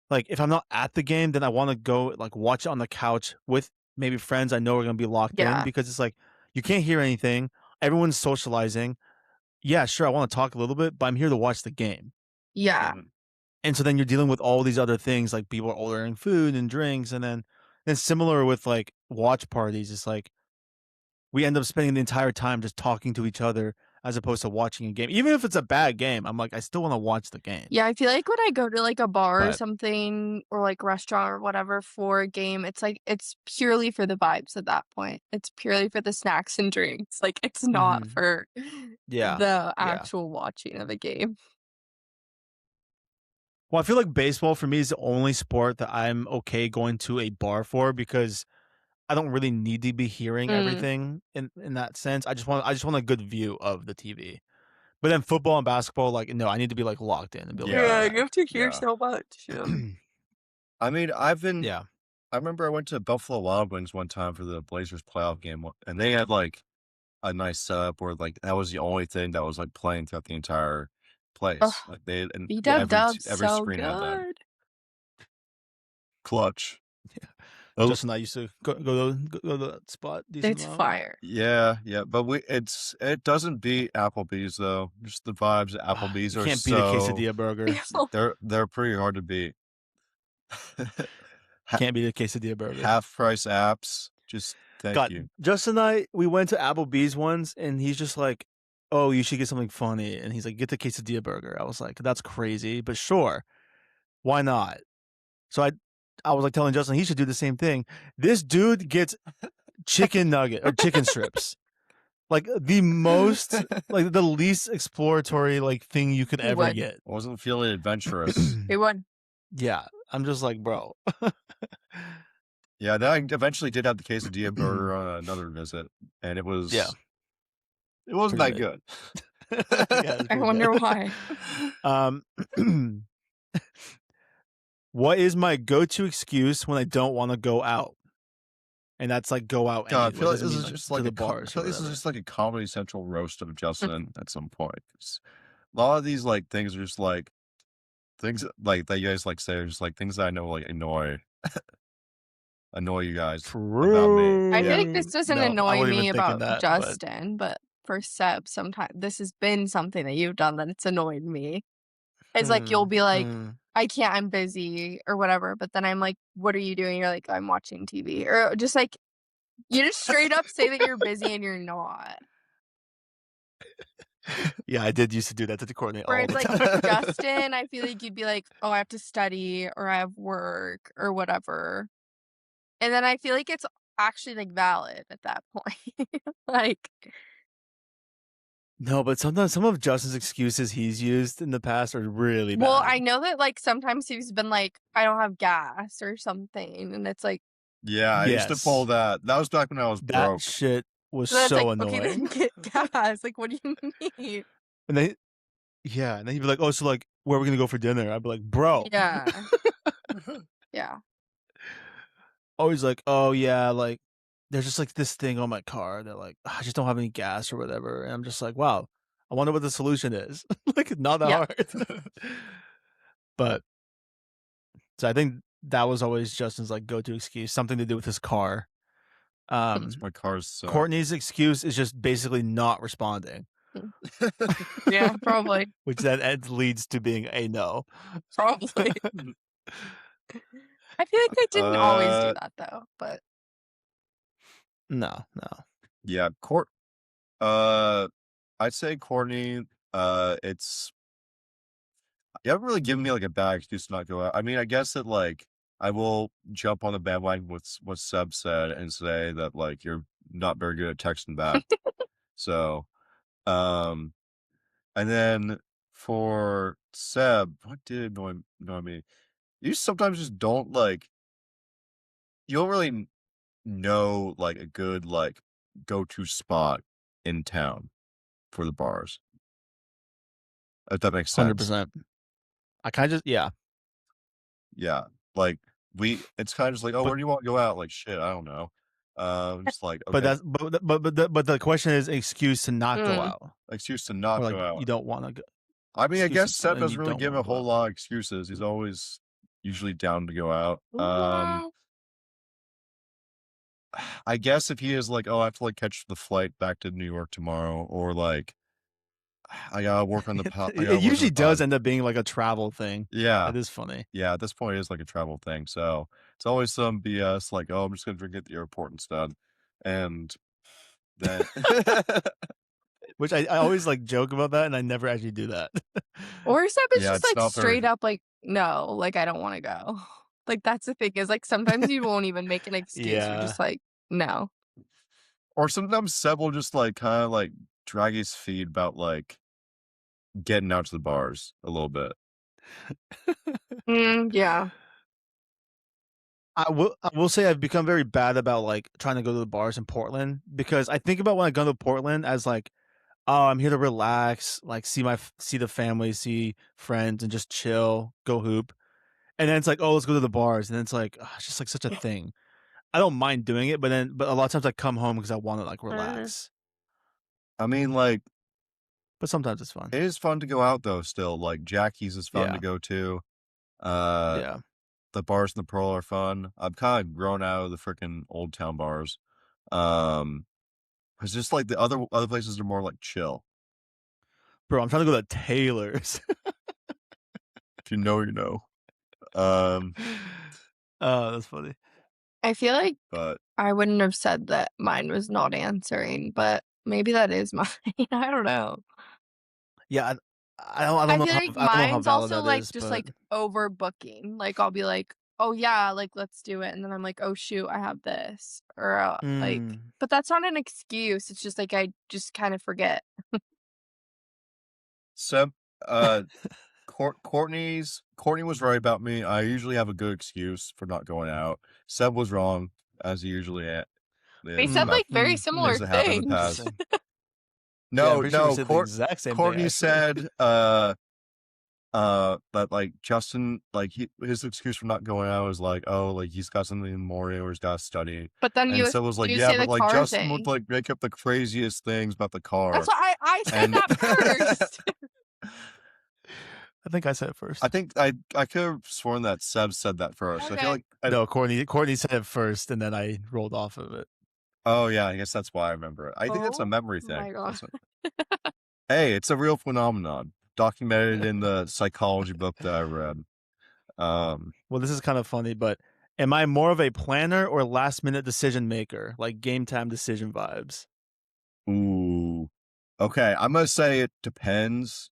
like if I'm not at the game, then I want to go like watch it on the couch with maybe friends I know are gonna be locked in Yeah, because it's like you can't hear anything. Everyone's socializing. Yeah, sure, I want to talk a little bit, but I'm here to watch the game. yeah, Mhm. And so then you're dealing with all these other things like people are ordering food and drinks, and then similar with like watch parties, it's like we end up spending the entire time just talking to each other as opposed to watching a game. Even if it's a bad game, I'm like, I still want to watch the game. yeah, I feel like when I go to, like, a bar or But something or, like, restaurant or whatever for a game, it's like it's purely for the vibes at that point. It's purely for the snacks and drinks, like, it's not mhm. for Yeah. the Yeah. actual watching of a game. Well, I feel like baseball for me is the only sport that I'm okay going to a bar for because I don't really need to be hearing Mm. everything in that sense. I just want a good view of the TV. But then football and basketball, like no, I need to be like locked in and be like, all Yeah, Yeah. you have to hear Yeah. so much, yeah. I mean, yeah. I remember I went to Buffalo Wild Wings one time for the Blazers playoff game, and they had like a nice setup where like that was the only thing that was like playing throughout the entire Ugh, place. Like they and B-dub-dub's every so screen had that. good. Clutch. Oh, Justin and I used to go to that spot decent It's amount. fire. yeah, yeah, but it doesn't beat Applebee's though. Just the vibes at Applebee's You are can't beat a so quesadilla burger. they're pretty hard to beat. Ha- Can't beat a quesadilla burger. Half price apps. Just thank God, you. Justin and I, we went to Applebee's once, and he's just like, "Oh, you should get something funny," and he's like, "Get the quesadilla burger." I was like, "That's crazy," but sure, why not? So I was like telling Justin he should do the same thing. This dude gets chicken nugget or chicken strips. Like the most, like the least exploratory like thing you could He ever would. get. Wasn't feeling adventurous. He would. Yeah, I'm just like, bro. Yeah, then I eventually did have the quesadilla burger on another visit, and it was Yeah. it wasn't that Pretty good. Yeah, it's I pretty wonder bad. why. What is my go-to excuse when I don't want to go out? And that's like go out God, I anywhere. feel It like doesn't this mean is like just to like the a I bars feel or like this is whatever. just like a Comedy Central roast of Justin at some point. 'Cause a lot of these like things are just like things like that you guys like say are just like things that I know like annoy you guys about me. I feel Yeah. like this doesn't No, I annoy wasn't even me thinking about that, but Justin, but for Seb, sometimes this has been something that you've done that it's annoyed me. It's like you'll be like, I can't, I'm busy or whatever. But then I'm like, what are you doing? You're like, I'm watching TV. Or just like, you just straight up say that you're busy and you're not. yeah, I did used to do that to the Courtney all Whereas the like time. with Justin, I feel like you'd be like, oh, I have to study or I have work or whatever. And then I feel like it's actually like valid at that point. Like, No, but sometimes some of Justin's excuses he's used in the past are really well, bad. I know that like sometimes he's been like, I don't have gas or something. And it's like, Yeah, I used to pull Yes. that. That was back when I was That broke. shit was so that's like, so okay, then annoying. get gas. Like, what do you mean? And then yeah, and then he'd be like, "Oh, so like where are we gonna go for dinner?" I'd be like, "Bro." Yeah. Yeah. Always like, "Oh yeah, like there's just like this thing on my car that like I just don't have any gas or whatever." And I'm just like, "Wow, I wonder what the solution is." Like not that Yeah. hard. But so I think that was always Justin's like go-to excuse, something to do with his car. My car's suck. Courtney's excuse is just basically not responding, Yeah, probably. which then leads to being a no. Probably. I feel like I didn't always do that though, but No, no. Yeah, I'd say Courtney, it's you haven't really given me like a bad excuse to not go out. I mean, I guess that like I will jump on the bandwagon with what Seb said and say that like you're not very good at texting back. So, and then for Seb, what did annoy me? You sometimes just don't like you don't really know like a good like go-to spot in town for the bars. If that makes sense. 100%. I kind of just yeah. Yeah. Like it's kind of just like, oh, But where do you want to go out? Like shit, I don't know. Just like, but okay, that's but the question is excuse to not go Mm. out excuse to or not like go you out. don't want to go. I mean, I Excuse guess Seb and you doesn't really don't give want a to go whole out. lot of excuses. He's always usually down to go out. Well, I guess if he is like, oh, I have to like catch the flight back to New York tomorrow, or like I gotta work on the It usually does end up being like a travel thing. Yeah. It is funny. Yeah, at this point it is like a travel thing. So it's always some BS like, oh, I'm just gonna drink at the airport instead. And then Which I always like joke about that and I never actually do that. or Seb is Yeah, just it's like not very straight up like, no, like I don't want to go. Like that's the thing is like sometimes you won't even make an excuse. You're Yeah. just like, no. or sometimes Seb will just like kind of like drag his feet about like getting out to the bars a little bit. Yeah. I will say I've become very bad about like trying to go to the bars in Portland because I think about when I go to Portland as like, oh, I'm here to relax, like see the family, see friends, and just chill, go hoop. And then it's like, oh, let's go to the bars, and then it's like, it's just like such a thing. I don't mind doing it, but a lot of times I come home because I want to like relax. I mean, like But sometimes it's fun. it is fun to go out though. Still, like Jackie's is fun to Yeah, go to. yeah. The bars in the Pearl are fun. I've kind of grown out of the freaking Old Town bars. It's just like the other places are more like chill. Bro, I'm trying to go to Taylor's. If you know, you know. Um, Oh, that's funny. I feel like but I wouldn't have said that mine was not answering, but maybe that is mine. I don't know. Yeah, I I don't know feel how like I don't know how mine's valid also that like is, just but like overbooking. Like I'll be like, "Oh, yeah, like, let's do it," and then I'm like, "Oh, shoot, I have this," or, Mm. but that's not an excuse, it's just, like, I just kinda forget. Seb, uh, Courtney was right about me. I usually have a good excuse for not going out. Seb was wrong, as he usually We is said, about like, very similar things that happened in the things. past. Interesting. Yeah, I'm No, pretty sure we no, said the exact same thing, Courtney actually. said, but like Justin, like his excuse for not going out was like, oh, like he's got something in the morning or he's got to study. But then And so it was like, you yeah, say but the like car Justin would thing. like make up the craziest things about the car. That's why I said And that first. I think I said it I first. think I could have sworn that Seb said that first. I feel Okay. like No, Courtney said it first, and then I rolled off of it. oh yeah, I guess that's why I remember it. I think it's a Oh memory my thing. god. Hey, it's a real phenomenon documented in the psychology book that I read. Well, this is kind of funny, but am I more of a planner or last-minute decision maker, like game time decision vibes? Ooh. Okay, I'm gonna say it depends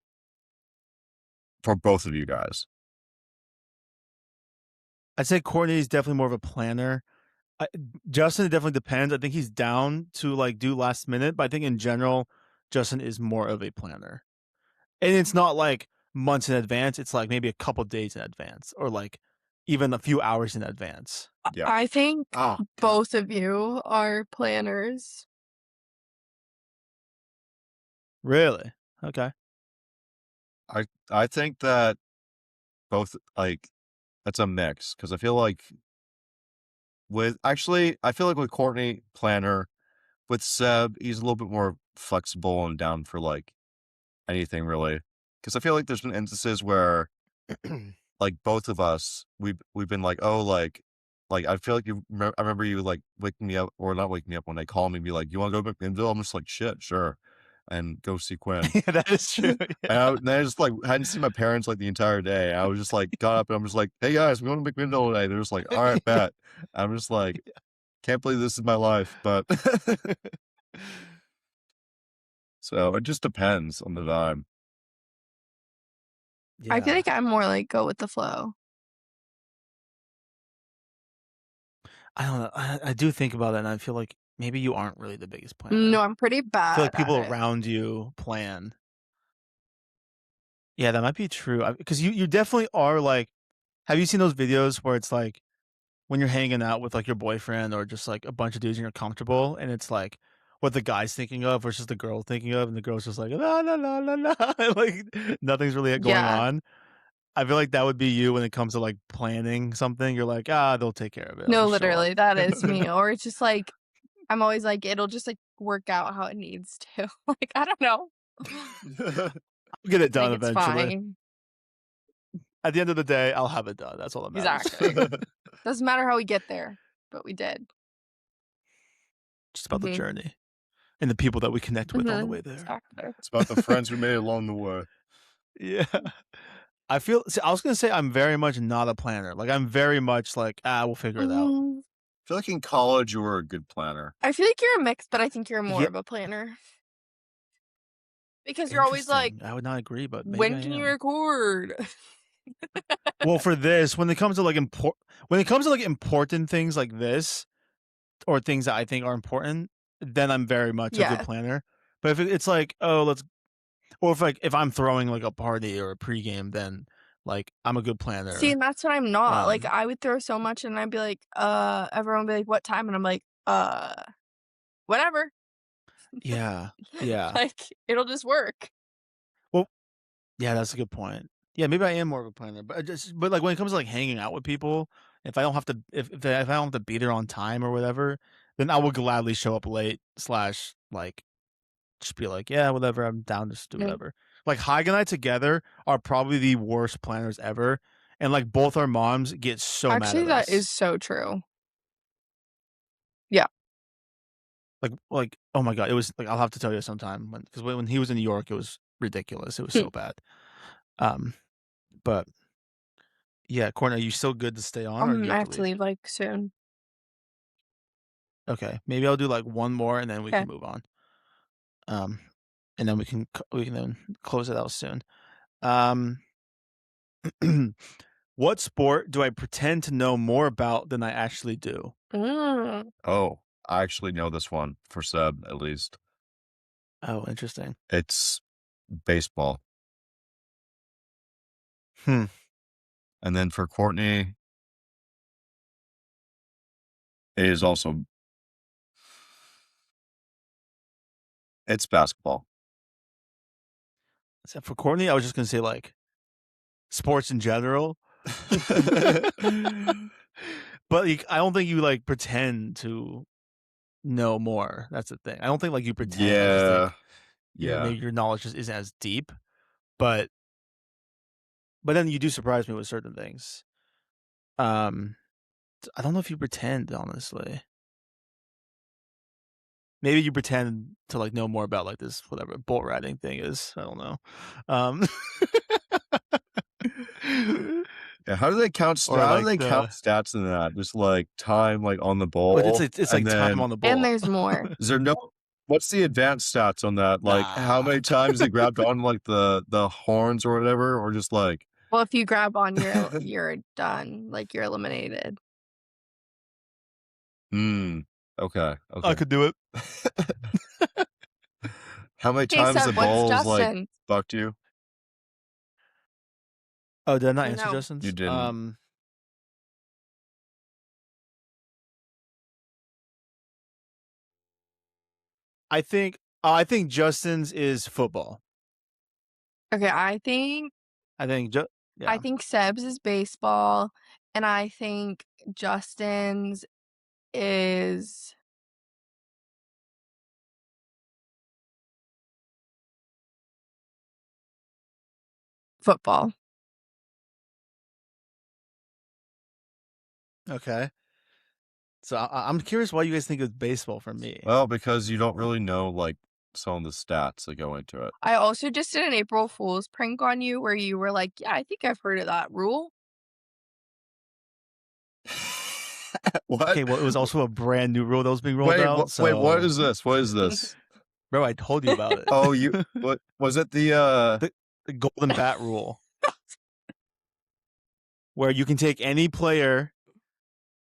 for both of you guys. I'd say Courtney is definitely more of a planner. I, Justin, it definitely depends. I think he's down to like do last minute, but I think in general, Justin is more of a planner. And it's not like months in advance. It's like maybe a couple days in advance, or like even a few hours in advance. Yeah. I think Oh, both of you are planners. Really? Okay. I think that both like it's a mix because I feel like I feel like with Courtney planner, with Seb, he's a little bit more flexible and down for like anything really. Because I feel like there's been instances where like both of us, we've been like, oh, like I feel like I remember you like waking me up or not waking me up when they call me, and be like, you want to go to McMinnville? I'm just like, shit, sure, and go see Quinn. Yeah, that is true. Yeah. And I just like hadn't seen my parents like the entire day. I was just like got up and I'm just like, hey guys, we're going to McMinnville today. They're just like, all right, bet. I'm just like, can't believe this is my life, but so it just depends on the vibe. I feel Yeah. like I'm more like go with the flow. I don't know. I do think about it, and I feel like maybe you aren't really the biggest No, planner. I'm pretty I feel like bad at people it. around you plan. Yeah, that might be true. Because you definitely are like, have you seen those videos where it's like when you're hanging out with like your boyfriend or just like a bunch of dudes and you're comfortable, and it's like what the guy's thinking of versus the girl thinking of, and the girl's just like no no no no no, like nothing's really going Yeah. on. I feel like that would be you when it comes to like planning something. You're like, they'll take care of it. I'll No, just show up. literally, that is me. Or it's just like I'm always like, it'll just like work out how it needs to. Like, I don't know. I'll get it Like done it's eventually. fine. At the end of the day, I'll have it done. That's all that matters. Exactly. Doesn't matter how we get there, but we did. Just about the Mhm. journey and the people that we connect with on the way there. Exactly. It's about the friends we made along the way. Yeah. I was gonna say I'm very much not a planner. Like I'm very much like, we'll figure it out. Mm, I feel like in college you were a good planner. I feel like you're a mix, but I think you're more Yeah, of a planner. Because you're always like, interesting. I would not agree, but maybe I when can you am. record? Well, for this, when it comes to like important things like this, or things that I think are important, then I'm very much a good Yeah. planner. But if it's like, or if I'm throwing like a party or a pregame, then like I'm a good See, planner. and that's what I'm not. Like Um, I would throw so much and I'd be like, everyone would be like, what time? And I'm like, whatever. yeah, yeah. Like it'll just work. Well, yeah, that's a good point. Yeah, maybe I am more of a planner, but like when it comes to like hanging out with people, if I don't have to if I don't have to be there on time or whatever, then I will gladly show up late slash like just be like, yeah, whatever, I'm down, just do Mm. whatever. Like Haig and I together are probably the worst planners ever, and like both our moms get so mad Actually, at that us. is so true. Yeah. Like oh my god, it was like I'll have to tell you sometime because when he was in New York, it was ridiculous. It was Hmm. so bad. Um, but yeah, Courtney, are you still good to stay on, or do you I have to have to leave? leave like soon. Okay, maybe I'll do like one more, and then we Okay. can move on. Um, and then we can then close it out soon. Um, What sport do I pretend to know more about than I actually do? Oh, I actually know this one for Seb, at least. Oh, interesting. It's baseball. Hmm. And then for Courtney, it is also, it's basketball. So for Courtney, I was just gonna say like sports in general. But I don't think you like pretend to know more. That's the thing. I don't think like you pretend. I just think Yeah. maybe your knowledge just isn't as deep. But then you do surprise me with certain things. I don't know if you pretend, honestly. Maybe you pretend to like know more about like this whatever bull riding thing is. I don't know. Yeah, how do they count? Or How do like they count the stats in that? Just like time, like on the but ball, it's and like time then on the And bull. there's more. is there no? What's the advanced stats on that? Like how many times they grabbed on like the horns or whatever, or just like Well, if you grab on, you're done. Like you're eliminated. Okay. I could do it. How many Hey, times the Seb, what's balls like Justin? bucked you? Oh, did I not answer No. Justin's? You didn't. I think Justin's is football. Okay, I think Yeah. Seb's is baseball, and I think Justin's is football. Okay. So I'm curious why you guys think it's baseball for me. Well, because you don't really know like some of the stats that go into it. I also just did an April Fool's prank on you where you were like, "Yeah, I think I've heard of that rule." What? Okay, well, it was also a brand new rule that was being rolled out. Wait, what is this? What is this? Bro, I told you about it. Oh, what was it? the golden bat rule, where you can take any player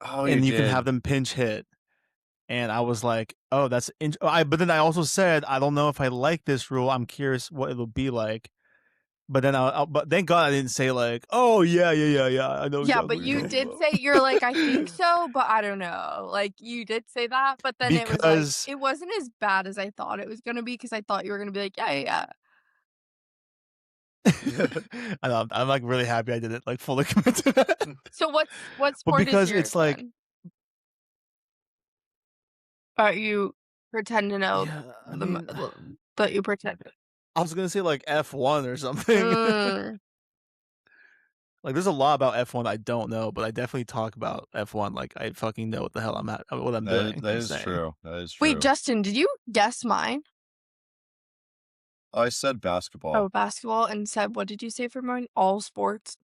and you can have them pinch hit. And I was like, oh, that's but then I also said, I don't know if I like this rule. I'm curious what it'll be like. But then but thank God I didn't say like, oh yeah. I know. Yeah, exactly but what you you're did talking say you're like, "I think so, but I don't know." Like, you did say that, but then it was like, because it wasn't as bad as I thought it was gonna be because I thought you were gonna be like, "Yeah." I'm like really happy I didn't like fully commit to that. So what But sport is because yours it's like, then? You pretend to know yeah, I mean, that you pretend. I was gonna say like F1 or something. Like, there's a lot about F1 I don't know, but I definitely talk about F1 like I fucking know what the hell what I'm doing. That I'm is saying. true. That is true. Wait, Justin, did you guess mine? I said basketball. Oh, basketball. And Seb, what did you say for mine? All sports.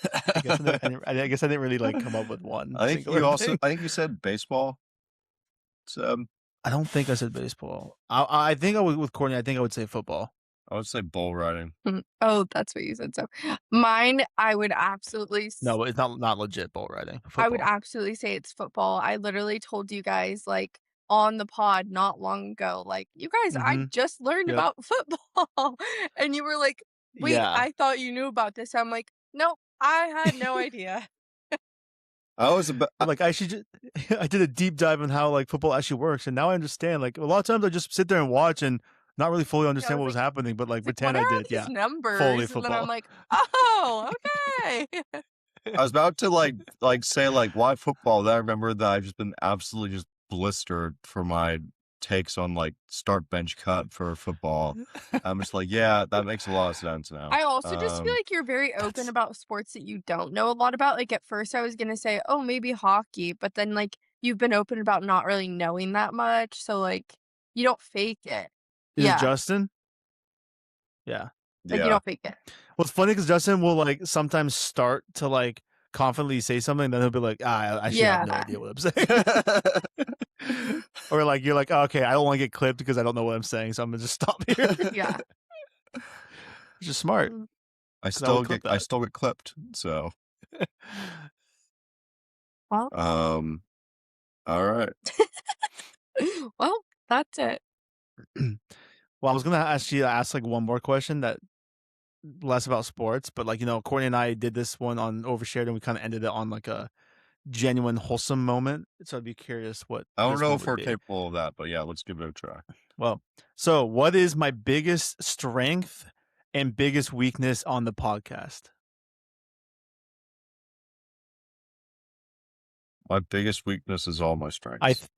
I guess I didn't really like come up with one. I think you also. I think you said baseball. So I don't think I said baseball. I think I would with Courtney. I think I would say football. I would say bull riding. Oh, that's what you said. So mine, I would absolutely. No, it's not legit bull riding. I would Football. absolutely say it's football. I literally told you guys like on the pod not long ago, like, "You guys, I just learned Yep. about football." And you were like, "Wait, Yeah. I thought you knew about this." I'm like, "Nope, I had no idea." I was like I did a deep dive on how like football actually works, and now I understand. Like a lot of times I just sit there and watch and not really fully understand what was happening, but like pretend What I are did. these Yeah, numbers? fully And then football. I'm like, "Oh, okay." I was about to like say like why football. Then I remember that I've just been absolutely just blistered for my takes on like start bench cut for football. I'm just like, yeah, that makes a lot of sense now. I also just feel like you're very open about sports that you don't know a lot about. Like at first I was gonna say, "Oh, maybe hockey," but then like you've been open about not really knowing that much, so like you don't fake it. Is it Yeah, Justin? Yeah. like you don't fake it. Well, it's funny because Justin will like sometimes start to like confidently say something, then he'll be like, I actually have no Yeah. idea what I'm saying. Or like you're like, oh, okay, I don't want to get clipped because I don't know what I'm saying, so I'm gonna just stop here. Yeah. Which is smart. I 'Cause I would still clip get I that. still get clipped. So, Well, all right. well, that's it. Well, I was gonna actually ask like one more question that less about sports, but like Courtney and I did this one on Overshared, and we kind of ended it on like a genuine wholesome moment. So I'd be curious what I don't this know one if would we're be. capable of that, but yeah, let's give it a try. Well, so what is my biggest strength and biggest weakness on the podcast? My biggest weakness is all my I strengths.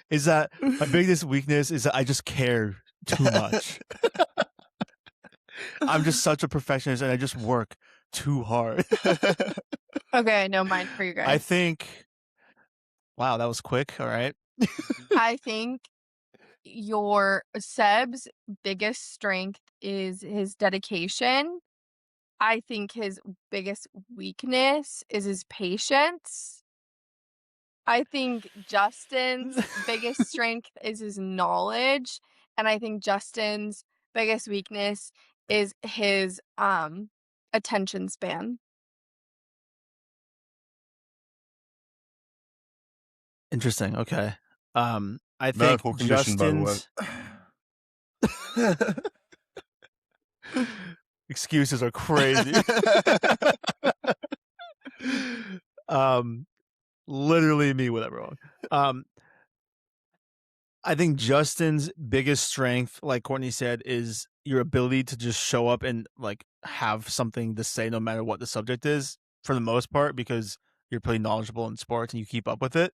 is that my biggest weakness is that I just care too much. I'm just such a perfectionist and I just work too hard. Okay, I know mine for you I guys. think, wow, that was quick. All right. I think your Seb's biggest strength is his dedication. I think his biggest weakness is his patience. I think Justin's biggest strength is his knowledge, and I think Justin's biggest weakness is his attention span. Interesting. Okay. I think Medical condition, by the way. Justin's excuses are crazy. Literally me with everyone. I think Justin's biggest strength, like Courtney said, is your ability to just show up and like have something to say no matter what the subject is, for the most part, because you're pretty knowledgeable in sports and you keep up with it.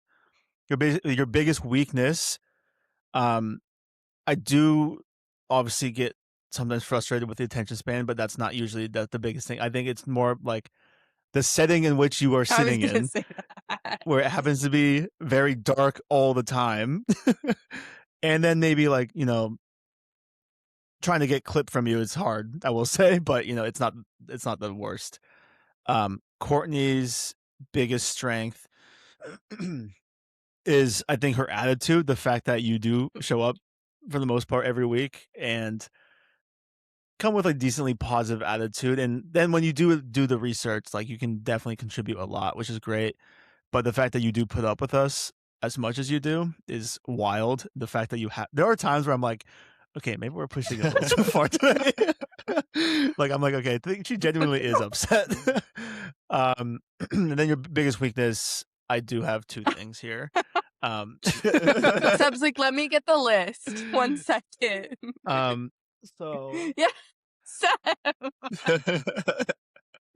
Your biggest weakness, um, I do obviously get sometimes frustrated with the attention span, but that's not usually the biggest thing. I think it's more like the setting in which you are I was sitting gonna in, say that. where it happens to be very dark all the time. And then maybe like, trying to get clip from you is hard, I will say, but it's not the worst. Courtney's biggest strength is, I think, her attitude, the fact that you do show up for the most part every week and come with a decently positive attitude. And then when you do the research, like you can definitely contribute a lot, which is great. But the fact that you do put up with us as much as you do is wild. The fact that there are times where I'm like, okay, maybe we're pushing it a little too far today. Like I'm like, okay, I think she genuinely is upset. And then your biggest weakness, I do have two things here. Seb's like, let me get the list. 1 second. So Yeah, Seb.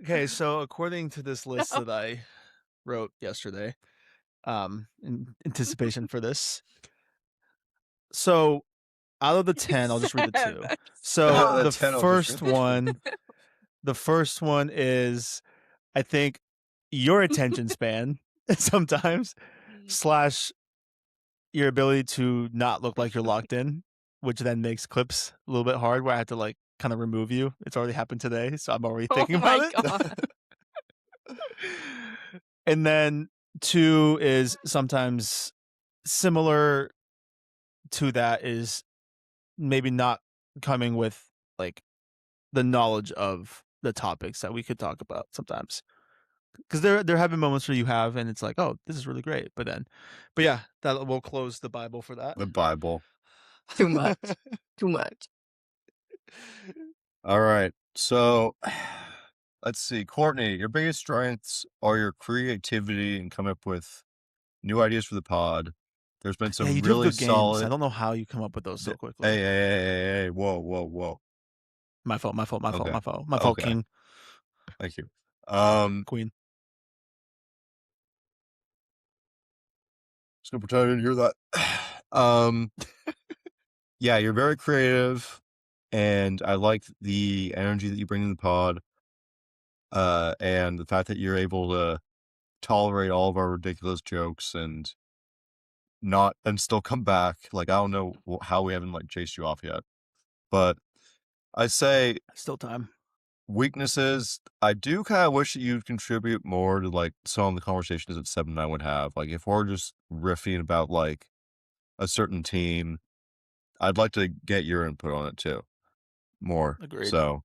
okay, so according to this list that I wrote yesterday, in anticipation for this, so out of the 10, I'll just read the 2. Seb, So stop. the 10, I'll just read the first one is, I think, your attention span sometimes slash your ability to not look like you're locked in, which then makes clips a little bit hard, where I have to like kind of remove you. It's already happened today, so I'm already Oh thinking my about it. God. And then 2 is sometimes similar to that, is maybe not coming with like the knowledge of the topics that we could talk about sometimes. Because there have been moments where you have, and it's like, oh, this is really great. But yeah, that will close the Bible for that. The Bible. Too much. Too much. All right. So let's see. Courtney, your biggest strengths are your creativity and come up with new ideas for the pod. There's been some Yeah, you do have really good games. solid. I don't know how you come up with those so quickly. Hey. Whoa. My fault. My Okay. fault, Okay. King, Thank you. Queen. Just gonna pretend I didn't hear that. Yeah, you're very creative, and I like the energy that you bring to the pod. And the fact that you're able to tolerate all of our ridiculous jokes and still come back. Like, I don't know how we haven't like chased you off yet, but I say Still time. weaknesses. I do kind of wish that you'd contribute more to like some of the conversations that Seb and I would have. Like, if we're just riffing about like a certain team, I'd like to get your input on it too, more. Agreed. So,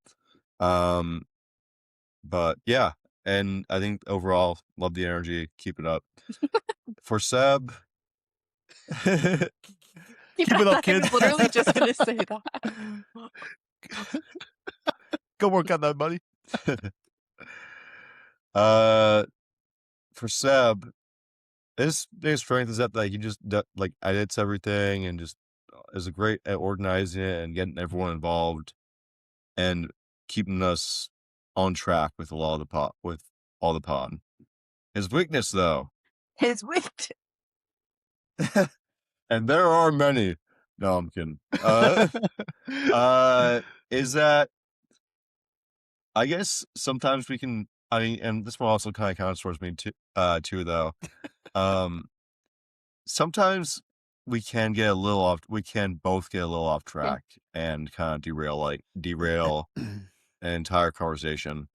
But yeah, and I think overall, love the energy. Keep it up. For Seb, Keep it up, I kid. was literally just gonna say that. Go work on that, buddy. For Seb, his biggest strength is that like he just like edits everything and just is great at organizing it and getting everyone involved and keeping us on track with a lot of the pod with all the pod. His weakness though, His wit. and there are many. No, I'm kidding. Is that I guess sometimes we can. I mean, and this one also kind of counts towards me too, though. Sometimes we can get a little off. We can both get a little off track and kind of derail an entire conversation,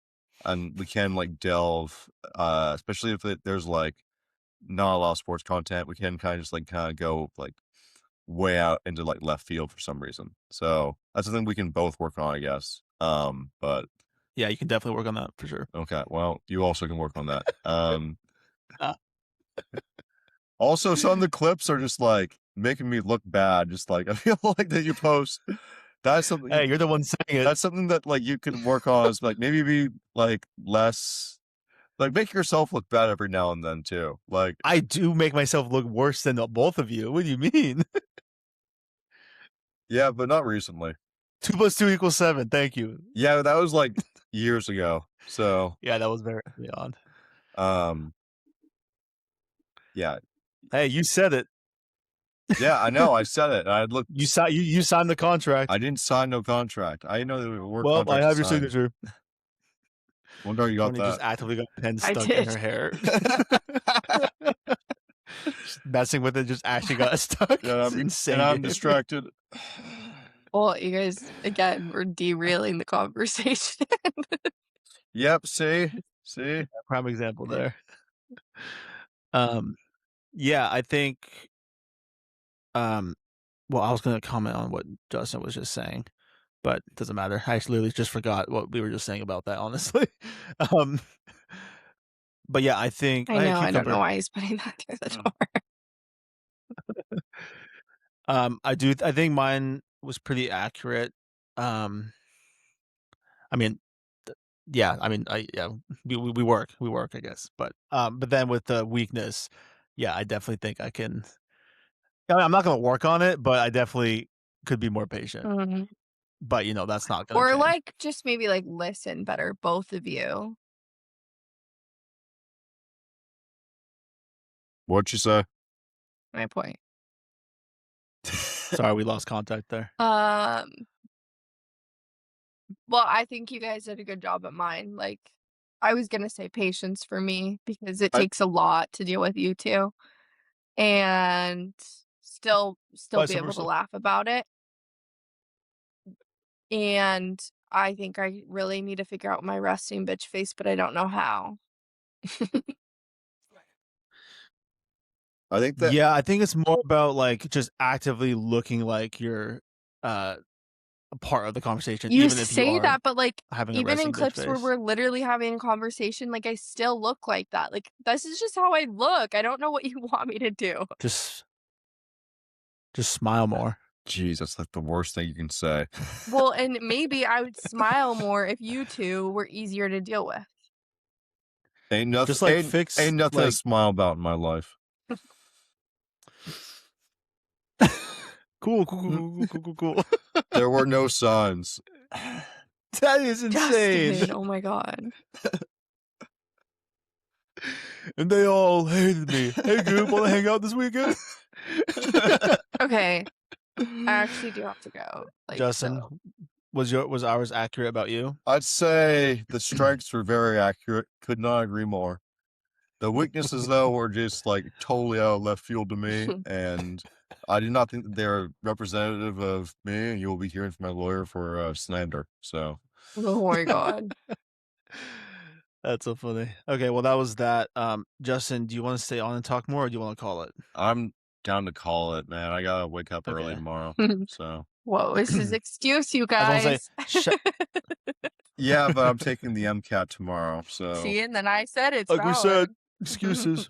and we can like delve, especially if there's like not a lot of sports content. We can kind of just like kind of go like way out into like left field for some reason. So that's something we can both work on, I guess. But Yeah, you can definitely work on that for sure. okay, well, you also can work on that. Uh, Also, some of the clips are just like making me look bad. Just like I feel like that you post. That's something. Hey, you're the one saying it. That's something that like you can work on. Is like maybe be like less. Like make yourself look bad every now and then too. Like I do make myself look worse than both of you. What do you mean? yeah, but not recently. 2 + 2 = 7. Thank you. Yeah, that was like years ago. So yeah, that was very odd. Yeah. Hey, you said it. Yeah, I know. I said it. I looked. You signed the contract. I didn't sign no contract. I didn't know there were well, I contracts. have your signature. Wonder you got Courtney that. just actively got a pen I stuck in did. her hair. Just messing with it, just actually got stuck. Yeah, It's insane. and I'm game. distracted. Well, you guys again we're derailing the conversation. Yep. See. Prime example there. Yeah, I think. Well, I was gonna comment on what Justin was just saying, but it doesn't matter. I actually literally just forgot what we were just saying about that, honestly. But yeah, I think I know. I don't Cucumber. know why he's putting that through the door. I think mine was pretty accurate. I mean, yeah, I mean, we work, I guess, but then with the weakness, yeah, I definitely think I can. I'm not gonna work on it, but I definitely could be more patient. Mhm. But that's not gonna Or change. like just maybe like listen better, both of you. What'd you say? My point. Sorry, we lost contact there. Well, I think you guys did a good job at mine. Like, I was gonna say patience for me because it takes a lot to deal with you two, and still Vice be able versa. to laugh about it. And I think I really need to figure out my resting bitch face, but I don't know how. I think that. Yeah, I think it's more about like just actively looking like you're a part of the conversation, You even if you say are that, but like having a even in resting bitch clips where face. we're literally having a conversation, like I still look like that. Like this is just how I look. I don't know what you want me to do. Just smile more. Jeez, that's like the worst thing you can say. Well, and maybe I would smile more if you two were easier to deal with. Ain't nothing. Just like ain't nothing to like smile about in my life. cool. There were no signs. That is insane. Justin, oh my god. And they all hated me. Hey, dude, want to hang out this weekend? Okay, I actually do have to go. Like, Justin, so. was ours accurate about you? I'd say the strengths were very accurate. Could not agree more. The weaknesses, though, were just like totally out of left field to me, and I do not think that they're representative of me. And you will be hearing from my lawyer for slander. So, Oh my god. That's so funny. Okay, well that was that. Justin, do you want to stay on and talk more, or do you want to call it? I'm down to call it, man. I gotta wake up early Okay. tomorrow. So Whoa, this is excuse, you I was gonna guys. say, yeah, but I'm taking the MCAT tomorrow. So See, and then I said it's like we said, valid. excuses.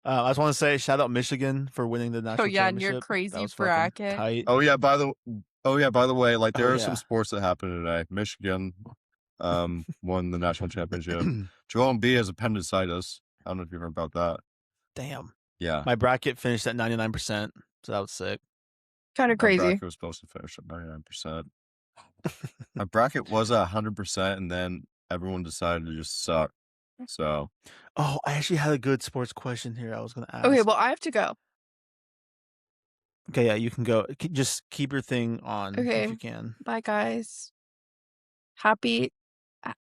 I just want to say, shout out Michigan for winning the Oh national yeah, and your championship. That crazy was fucking bracket. tight. oh yeah, by the way, like Oh there are some yeah. sports that happened today. Michigan won the national championship. Joel Embiid has appendicitis. I don't know if you heard about that. Damn. Yeah. My bracket finished at 99%, so that was sick. Kind of My crazy. bracket was supposed to finish at 99%. My bracket was at 100%, and then everyone decided to just suck. So Oh, I actually had a good sports question here I was gonna ask. Okay, well, I have to go. Okay, yeah, you can go. Just keep your thing on Okay. if you can. Bye, guys. Happy.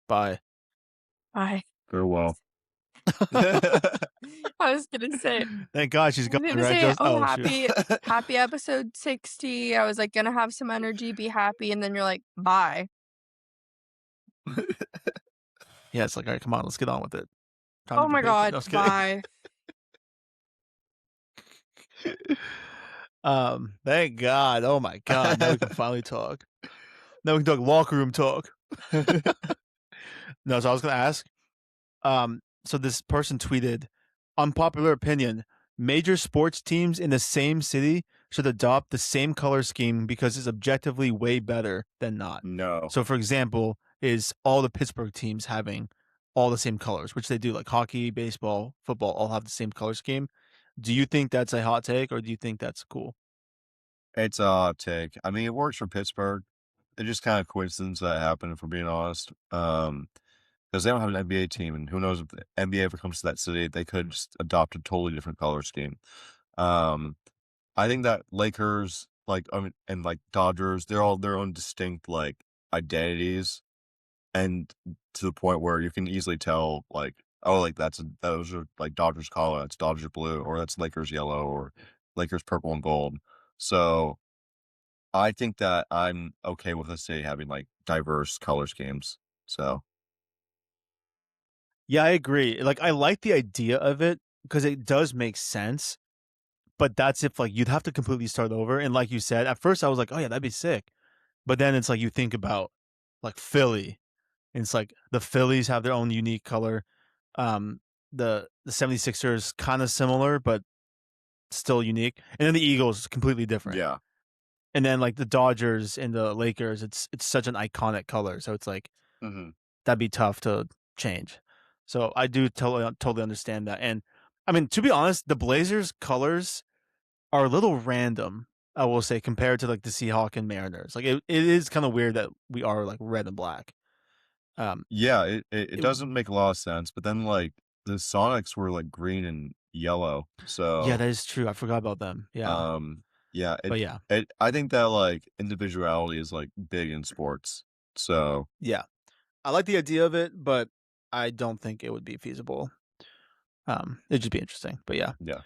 Bye. Bye. farewell. I was gonna say. Thank God she's I was gone, gonna right? say, oh, shoot. happy episode 60. I was like gonna have some energy, be happy, and then you're like, bye. Yeah, it's like, all right, come on, let's get on with it. Time Oh to get my paid for it. god, No, I was kidding. bye. Thank God. Oh my God. Now we can finally talk. Now we can talk locker room talk. No, so I was gonna ask. So this person tweeted, unpopular opinion, major sports teams in the same city should adopt the same color scheme because it's objectively way better than not. No. So for example, is all the Pittsburgh teams having all the same colors, which they do, like hockey, baseball, football, all have the same color scheme. Do you think that's a hot take, or do you think that's cool? It's a hot take. I mean, it works for Pittsburgh. It's just kind of coincidence that happened, if we're being honest. Because they don't have an NBA team, and who knows if the NBA ever comes to that city, they could just adopt a totally different color scheme. I think that Lakers, like, I mean, and like Dodgers, they're all their own distinct like identities, and to the point where you can easily tell, like, oh, like those are like Dodgers color, that's Dodgers blue, or that's Lakers yellow, or Lakers purple and gold. So I think that I'm okay with the city having like diverse color schemes. So Yeah, I agree. Like, I like the idea of it because it does make sense. But that's if like you'd have to completely start over. And like you said, at first I was like, oh yeah, that'd be sick. But then it's like you think about like Philly, and it's like the Phillies have their own unique color. Um, the 76ers kind of similar, but still unique. And then the Eagles is completely different. yeah, And then like the Dodgers and the Lakers, it's such an iconic color. So it's like hmm that'd be tough to change. So I do totally understand that. And I mean, to be honest, the Blazers colors are a little random, I will say, compared to like the Seahawk and Mariners. Like it is kind of weird that we are like red and black. yeah. It It, doesn't make a lot of sense. But then like the Sonics were like green and yellow. yeah, So that is true. I forgot about them. Yeah, yeah. but yeah, I think that like individuality is like big in sports. So yeah, I like the idea of it, but I don't think it would be feasible. It'd just be interesting. But yeah, yeah.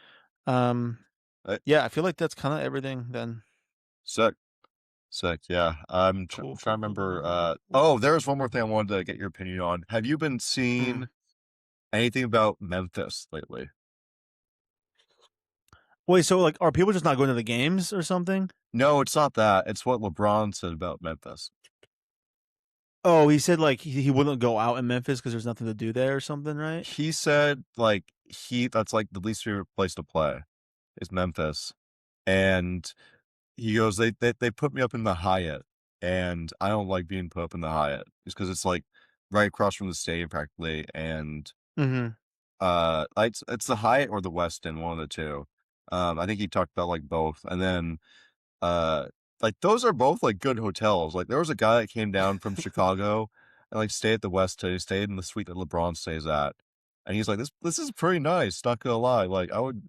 um, Uh, yeah, I feel like that's kind of everything then. Sick. Sick. Yeah. I'm Cool, trying cool, to cool, remember. cool, cool, cool. Oh, there's one more thing I wanted to get your opinion on. Have you been Mm. seeing anything about Memphis lately? Wait, so like, are people just not going to the games or something? No, it's not that. It's what LeBron said about Memphis. Oh, he said like he wouldn't go out in Memphis because there's nothing to do there or something, right? He said like that's like the least favorite place to play is Memphis. And he goes, they put me up in the Hyatt, and I don't like being put up in the Hyatt just because it's like right across from the stadium practically. And Mm-hmm. it's the Hyatt or the Westin, one of the two. I think he talked about like both. And then like those are both like good hotels. Like there was a guy that came down from Chicago and like stayed at the Westin. He stayed in the suite that LeBron stays at. And he's like, this is pretty nice, not gonna lie. Like I would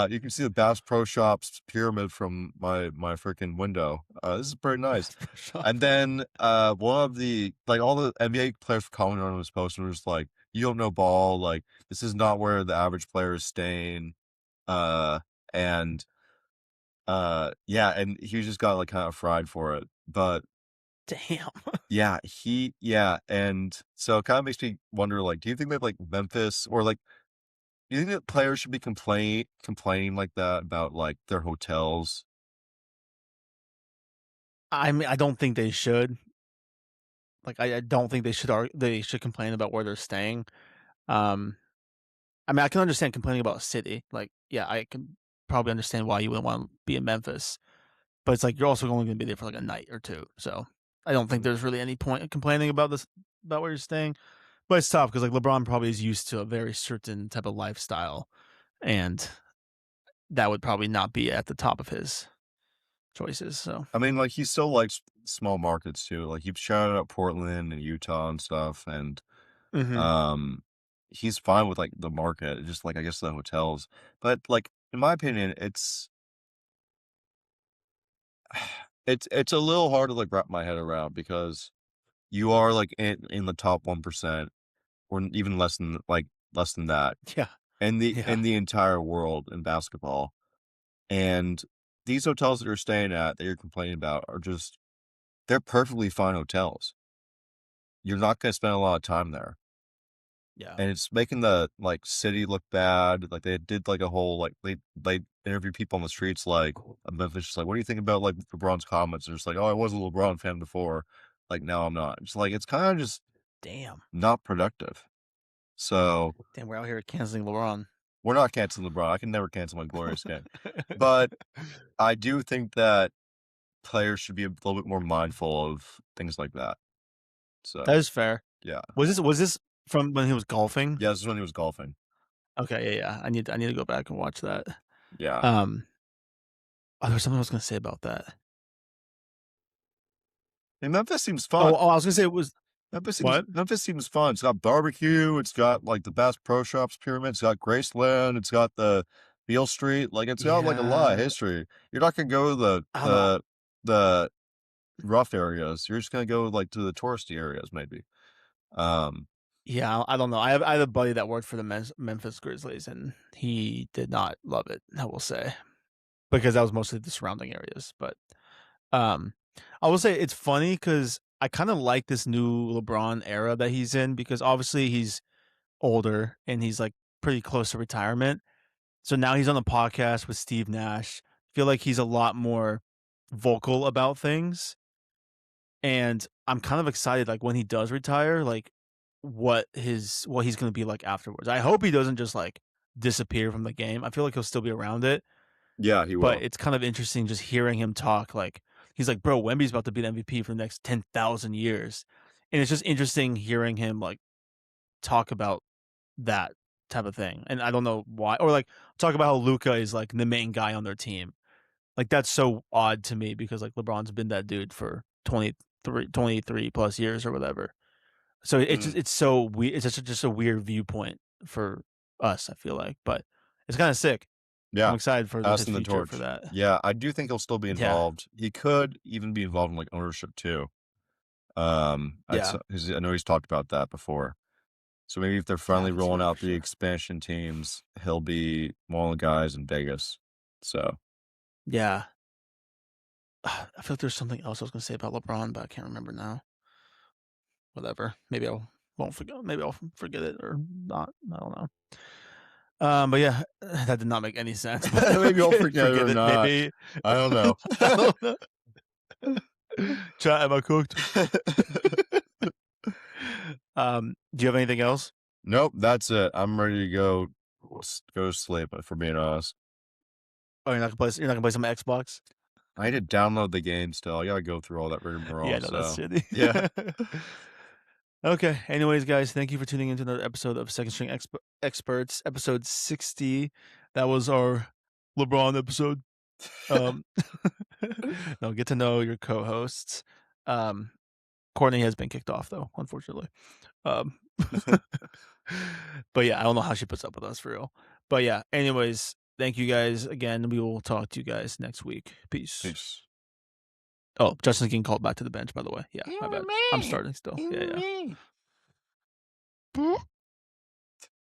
you can see the Bass Pro Shops pyramid from my freaking window. This is pretty nice. And then one of the like all the NBA players commented on his post and was like, you don't know ball, like this is not where the average player is staying. And yeah, and he just got like kind of fried for it. But Damn. yeah, and so it kind of makes me wonder, like, do you think that like Memphis or like Do you think that players should be complaining like that about, like, their hotels? I mean, I don't think they should. Like, I don't think they should complain about where they're staying. Um, I mean, I can understand complaining about a city. Like, yeah, I can probably understand why you wouldn't want to be in Memphis, but it's like you're also only going to be there for like a night or two. So I don't think Mm. there's really any point in complaining about this about where you're staying. But it's tough because like LeBron probably is used to a very certain type of lifestyle, and that would probably not be at the top of his choices. So, I mean, like, he still likes small markets too, like, you've shouted out Portland and Utah and stuff, and, hmm um, he's fine with, like, the market, just, like, I guess the hotels, but, like, in my opinion, it's a little hard to, like, wrap my head around because you are, like, in the top 1% or even less than that yeah, in yeah, the entire world in basketball, and these hotels that you're staying at, that you're complaining about are just they're perfectly fine hotels. You're not gonna spend a lot of time there, yeah. and it's making the, like, city look bad, like, they did, like, a whole, like they interview people on the streets, like, of Memphis, just like, "What do you think about, like, LeBron's comments?" They're just like, "Oh, I was a LeBron fan before, like, now I'm not." It's like, it's kinda just Damn, not productive. So, damn, we're out here canceling LeBron. we're not canceling LeBron, I can never cancel my glorious game, but I do think that players should be a little bit more mindful of things like that. That So, is fair. yeah. Was this from when he was golfing? Yeah, this is when he was golfing. Okay, yeah, yeah. I need to go back and watch that. Yeah. Um, oh, there was something I was gonna say about that. And Memphis seems Oh, fun. I was gonna say it was what? Memphis seems fun. It's got barbecue, it's got, like, the Bass Pro Shops pyramid, it's got Graceland, it's got the Beale Street, like, it's got, like, a lot of Yeah, history. You're not gonna go to I don't know. the rough areas, you're just gonna go, like, to the touristy areas maybe. Um, Yeah, I don't know. I have a buddy that worked for the Memphis Grizzlies, and he did not love it. I will say because that was mostly the surrounding areas. But um, I will say it's funny because I kind of like this new LeBron era that he's in because obviously he's older and he's like pretty close to retirement. So now he's on the podcast with Steve Nash. Feel like he's a lot more vocal about things, and I'm kind of excited, like, when he does retire, like, what he's gonna be like afterwards. I hope he doesn't just, like, disappear from the game. I feel like he'll still be around it, yeah, he but will. it's kind of interesting just hearing him talk, like, he's like, "Bro, Wemby's about to be the MVP for the next 10,000 years." And it's just interesting hearing him, like, talk about that type of thing, and I don't know why or, like, talk about how Luka is, like, the main guy on their team. Like, that's so odd to me because, like, LeBron's been that dude for 23 plus years or whatever. So Mm, it's so weird. It's just a weird viewpoint for us, I feel like, but it's kinda sick. I'm yeah, excited for his passing the future for torch. that. Yeah, I do think he'll still be Yeah. involved. He could even be involved in, like, ownership too. Yeah. 'Cause I know he's talked about that before. So maybe if they're Yeah, I finally can see rolling that for out the sure. expansion teams, he'll be one of the guys in Vegas. So, Yeah. I feel like there's something else I was gonna say about LeBron, but I can't remember now. Whatever. Maybe I'll forget it or not. I don't know. But yeah, that did not make any sense, but maybe I'll okay, forget it forget or it, not. maybe. I don't know. I don't know. Chat, am I cooked? Do you have anything else? Nope, that's it. I'm ready to go to sleep, if we're being honest. Oh, you're not gonna play some Xbox? I need to download the game still. I gotta go through all that Yeah, rigmarole, no, that's so shitty. yeah. Okay. Anyways, guys, thank you for tuning into another episode of Second String Experts, episode 60. That was our LeBron episode. Um, no, get to know your co-hosts. Um, Courtney has been kicked off though, unfortunately. Um, but yeah, I don't know how she puts up with us for real. But yeah, anyways, thank you guys again. We will talk to you guys next week. Peace. Peace. Oh, Justin's getting called back to the bench, by the way. Yeah, my You bad. and I'm me. starting still. You and Yeah, me. yeah.